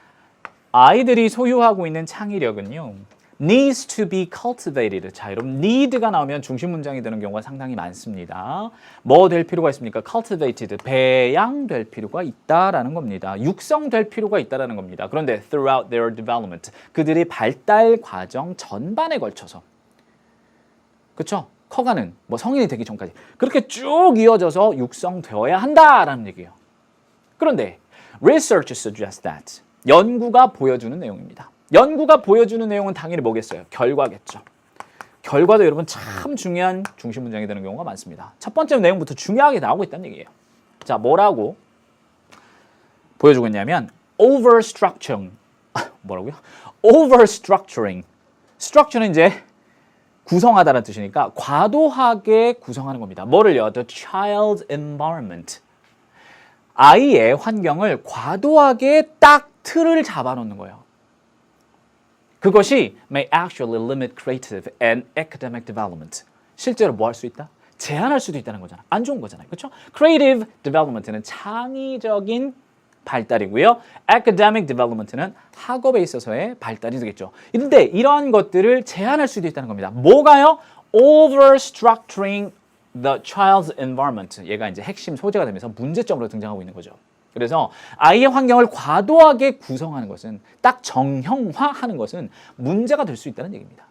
Speaker 1: 아이들이 소유하고 있는 창의력은요. needs to be cultivated. 자, 여러분 need가 나오면 중심 문장이 되는 경우가 상당히 많습니다. 뭐 될 필요가 있습니까? cultivated, 배양될 필요가 있다라는 겁니다. 육성될 필요가 있다라는 겁니다. 그런데 throughout their development, 그들의 발달 과정 전반에 걸쳐서 그렇죠? 커가는 뭐 성인이 되기 전까지 그렇게 쭉 이어져서 육성되어야 한다라는 얘기예요. 그런데 research suggests that 연구가 보여주는 내용입니다. 연구가 보여주는 내용은 당연히 뭐겠어요? 결과겠죠. 결과도 여러분 참 중요한 중심 문장이 되는 경우가 많습니다. 첫 번째 내용부터 중요하게 나오고 있다는 얘기예요. 자, 뭐라고 보여주고 있냐면 overstructuring. 뭐라고요? overstructuring. structure는 이제 구성하다는 뜻이니까 과도하게 구성하는 겁니다. 뭐를요? The child environment. 아이의 환경을 과도하게 딱 틀을 잡아놓는 거예요. 그것이 may actually limit creative and academic development. 실제로 뭐 할 수 있다? 제한할 수도 있다는 거잖아. 안 좋은 거잖아요. 그렇죠? creative development는 창의적인 발달이고요. academic development는 학업에 있어서의 발달이 되겠죠. 그런데 이러한 것들을 제한할 수도 있다는 겁니다. 뭐가요? overstructuring the child's environment. 얘가 이제 핵심 소재가 되면서 문제점으로 등장하고 있는 거죠. 그래서 아이의 환경을 과도하게 구성하는 것은 딱 정형화하는 것은 문제가 될 수 있다는 얘기입니다.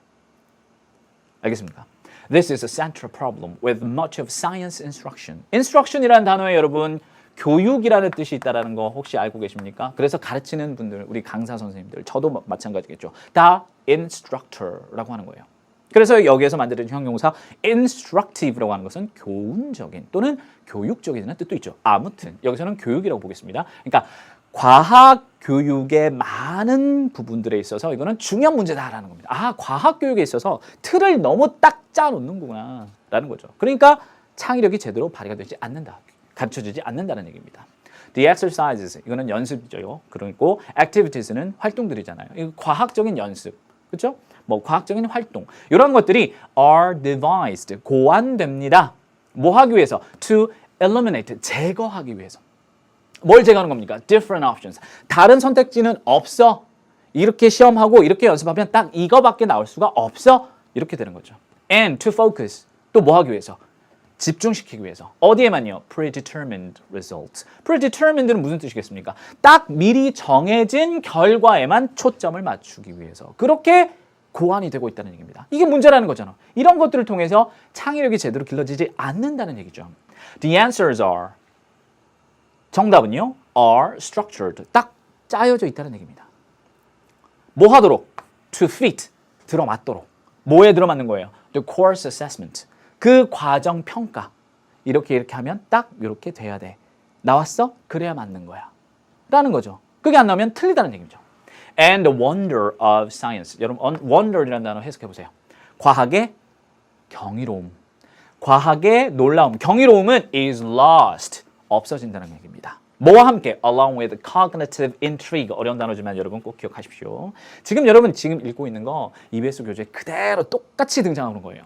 Speaker 1: 알겠습니까? This is a central problem with much of science instruction. instruction이라는 단어에 여러분 교육이라는 뜻이 있다는 거 혹시 알고 계십니까? 그래서 가르치는 분들, 우리 강사 선생님들, 저도 마찬가지겠죠. 다 instructor라고 하는 거예요. 그래서 여기에서 만드는 형용사 instructive라고 하는 것은 교훈적인 또는 교육적이라는 뜻도 있죠. 아무튼 여기서는 교육이라고 보겠습니다. 그러니까 과학 교육의 많은 부분들에 있어서 이거는 중요한 문제다라는 겁니다. 아, 과학 교육에 있어서 틀을 너무 딱 짜놓는구나 라는 거죠. 그러니까 창의력이 제대로 발휘가 되지 않는다. 가르쳐주지 않는다는 얘기입니다. The exercises, 이거는 연습이죠. 그리고 activities는 활동들이잖아요. 이거 과학적인 연습, 그렇죠? 뭐 과학적인 활동 이런 것들이 are devised, 고안됩니다. 뭐 하기 위해서? To eliminate, 제거하기 위해서. 뭘 제거하는 겁니까? Different options. 다른 선택지는 없어. 이렇게 시험하고 이렇게 연습하면 딱 이거밖에 나올 수가 없어. 이렇게 되는 거죠. And to focus, 또 뭐 하기 위해서? 집중시키기 위해서. 어디에만요? Predetermined results. Predetermined는 무슨 뜻이겠습니까? 딱 미리 정해진 결과에만 초점을 맞추기 위해서. 그렇게 고안이 되고 있다는 얘기입니다. 이게 문제라는 거잖아. 이런 것들을 통해서 창의력이 제대로 길러지지 않는다는 얘기죠. The answers are, 정답은요, are structured. 딱 짜여져 있다는 얘기입니다. 뭐 하도록? To fit, 들어맞도록. 뭐에 들어맞는 거예요? The course assessment. 그 과정 평가. 이렇게 하면 딱 이렇게 돼야 돼. 나왔어? 그래야 맞는 거야. 라는 거죠. 그게 안 나오면 틀리다는 얘기죠. And the wonder of science. 여러분, wonder이라는 단어 해석해 보세요. 과학의 경이로움. 과학의 놀라움. 경이로움은 is lost. 없어진다는 얘기입니다. 뭐와 함께? Along with cognitive intrigue. 어려운 단어지만 여러분 꼭 기억하십시오. 지금 여러분 읽고 있는 거 EBS 교재 그대로 똑같이 등장하는 거예요.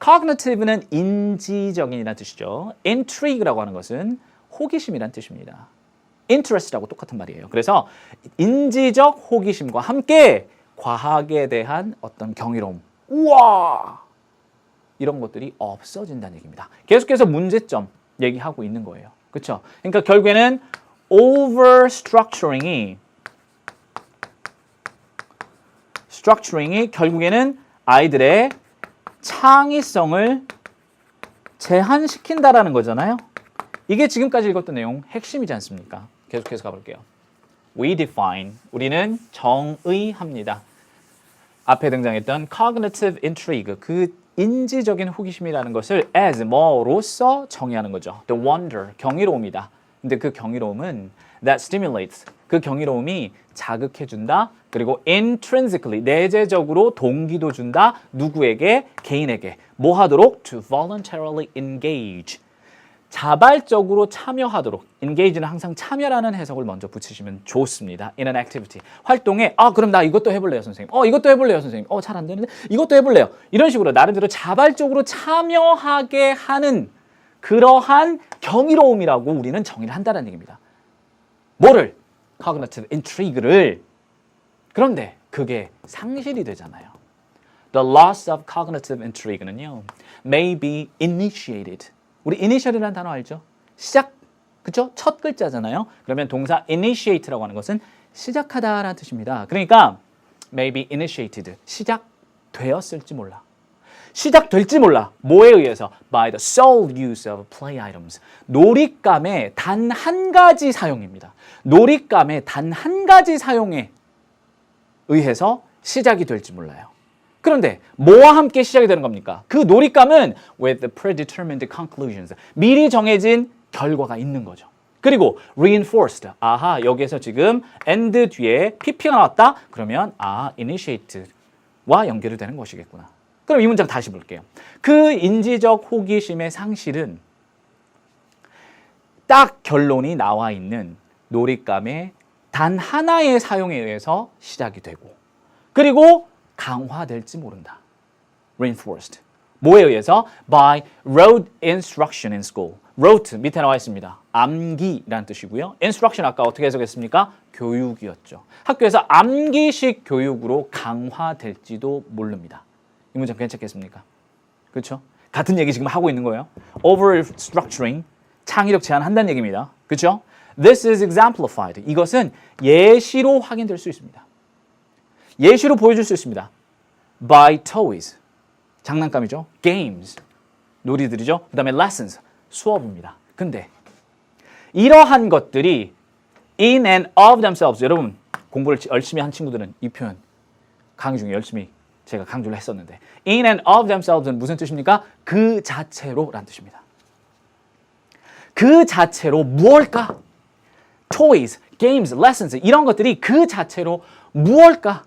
Speaker 1: cognitive는 인지적인이라는 뜻이죠. intrigue라고 하는 것은 호기심이란 뜻입니다. interest라고 똑같은 말이에요. 그래서 인지적 호기심과 함께 과학에 대한 어떤 경이로움, 우와! 이런 것들이 없어진다는 얘기입니다. 계속해서 문제점 얘기하고 있는 거예요. 그렇죠? 그러니까 결국에는 structuring이 결국에는 아이들의 창의성을 제한시킨다라는 거잖아요. 이게 지금까지 읽었던 내용 핵심이지 않습니까? 계속해서 가볼게요. We define, 우리는 정의합니다. 앞에 등장했던 cognitive intrigue, 그 인지적인 호기심이라는 것을 as 뭐로서 정의하는 거죠. The wonder, 경이로움이다. 근데 그 경이로움은 that stimulates, 그 경이로움이 자극해준다. 그리고 intrinsically, 내재적으로 동기도 준다. 누구에게? 개인에게. 뭐 하도록? To voluntarily engage. 자발적으로 참여하도록. engage는 항상 참여라는 해석을 먼저 붙이시면 좋습니다. in an activity. 활동에 그럼 나 이것도 해볼래요, 선생님. 이것도 해볼래요, 선생님. 잘 안 되는데 이것도 해볼래요. 이런 식으로 나름대로 자발적으로 참여하게 하는 그러한 경이로움이라고 우리는 정의를 한다는 얘기입니다. 뭐를? cognitive intrigue를. 그런데 그게 상실이 되잖아요. The loss of cognitive intrigue는요, may be initiated. 우리 initiate라는 단어 알죠? 시작, 그쵸? 첫 글자잖아요. 그러면 동사 initiate라고 하는 것은 시작하다라는 뜻입니다. 그러니까 may be initiated, 시작되었을지 몰라. 시작될지 몰라. 뭐에 의해서? By the sole use of play items. 놀잇감의 단 한 가지 사용입니다. 놀잇감의 단 한 가지 사용에 의해서 시작이 될지 몰라요. 그런데 뭐와 함께 시작이 되는 겁니까? 그 놀잇감은 with the predetermined conclusions. 미리 정해진 결과가 있는 거죠. 그리고 reinforced. 아하, 여기에서 지금 and 뒤에 pp가 나왔다? 그러면 initiate와 연결이 되는 것이겠구나. 그럼 이 문장 다시 볼게요. 그 인지적 호기심의 상실은 딱 결론이 나와 있는 놀잇감의 단 하나의 사용에 의해서 시작이 되고, 그리고 강화될지 모른다. reinforced. 뭐에 의해서? By rote instruction in school. rote 밑에 나와 있습니다. 암기라는 뜻이고요. instruction 아까 어떻게 해석했습니까? 교육이었죠. 학교에서 암기식 교육으로 강화될지도 모릅니다. 이 문장 괜찮겠습니까? 그렇죠? 같은 얘기 지금 하고 있는 거예요. over structuring, 창의력 제한한다는 얘기입니다. 그렇죠? This is exemplified. 이것은 예시로 확인될 수 있습니다. 예시로 보여줄 수 있습니다. By toys, 장난감이죠. Games, 놀이들이죠. 그 다음에 lessons, 수업입니다. 근데 이러한 것들이 in and of themselves, 여러분 공부를 열심히 한 친구들은 이 표현 강의 중에 열심히 제가 강조를 했었는데, in and of themselves는 무슨 뜻입니까? 그 자체로 라는 뜻입니다. 그 자체로 무엇일까? toys, games, lessons, 이런 것들이 그 자체로 무엇일까?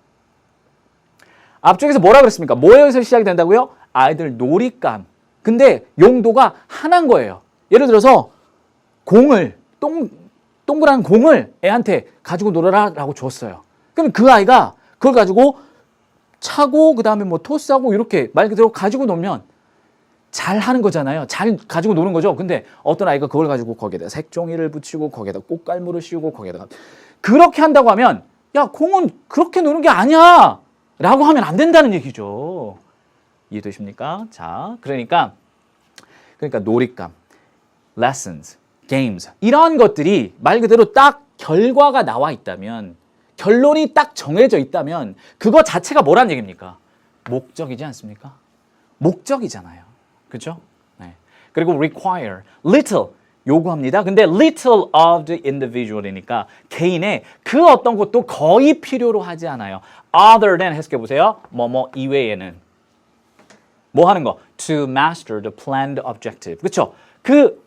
Speaker 1: 앞쪽에서 뭐라 그랬습니까? 뭐에서 시작이 된다고요? 아이들 놀잇감. 근데 용도가 하나인 거예요. 예를 들어서 공을, 동그란 공을 애한테 가지고 놀아라 라고 줬어요. 그럼 그 아이가 그걸 가지고 차고 그 다음에 뭐 토스하고 이렇게 말 그대로 가지고 놀면 잘 하는 거잖아요. 잘 가지고 노는 거죠. 근데 어떤 아이가 그걸 가지고 거기에다 색종이를 붙이고 거기에다 꽃갈무를 씌우고 거기에다가 그렇게 한다고 하면, 야, 공은 그렇게 노는 게 아니야 라고 하면 안 된다는 얘기죠. 이해되십니까? 자, 그러니까 놀잇감, lessons, games, 이런 것들이 말 그대로 딱 결과가 나와 있다면, 결론이 딱 정해져 있다면 그거 자체가 뭐란 얘기입니까? 목적이지 않습니까? 목적이잖아요. 그렇죠? 네. 그리고 require, little, 요구합니다. 근데 little of the individual이니까 개인의 그 어떤 것도 거의 필요로 하지 않아요. other than 해석해 보세요. 뭐뭐 이외에는. 뭐 하는 거? to master the planned objective. 그렇죠? 그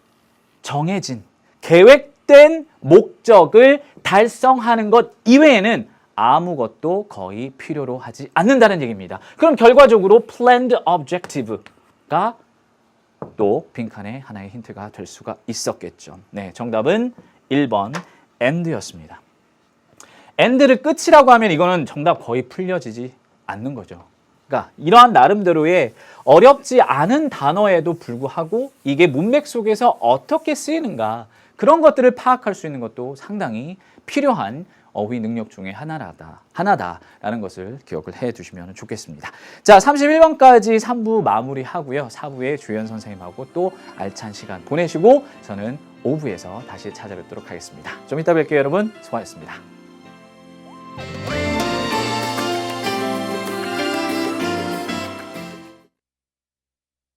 Speaker 1: 정해진, 계획된 목적을 달성하는 것 이외에는 아무것도 거의 필요로 하지 않는다는 얘기입니다. 그럼 결과적으로 planned objective가 또 빈칸의 하나의 힌트가 될 수가 있었겠죠. 네, 정답은 1번 and였습니다. and를 끝이라고 하면 이거는 정답 거의 풀려지지 않는 거죠. 그러니까 이러한 나름대로의 어렵지 않은 단어에도 불구하고 이게 문맥 속에서 어떻게 쓰이는가, 그런 것들을 파악할 수 있는 것도 상당히 필요한 어휘 능력 중에 하나다라는 것을 기억을 해 두시면 좋겠습니다. 자, 31번까지 3부 마무리하고요. 4부에 주연 선생님하고 또 알찬 시간 보내시고 저는 오후에서 다시 찾아뵙도록 하겠습니다. 좀 이따 뵐게요, 여러분. 수고하셨습니다.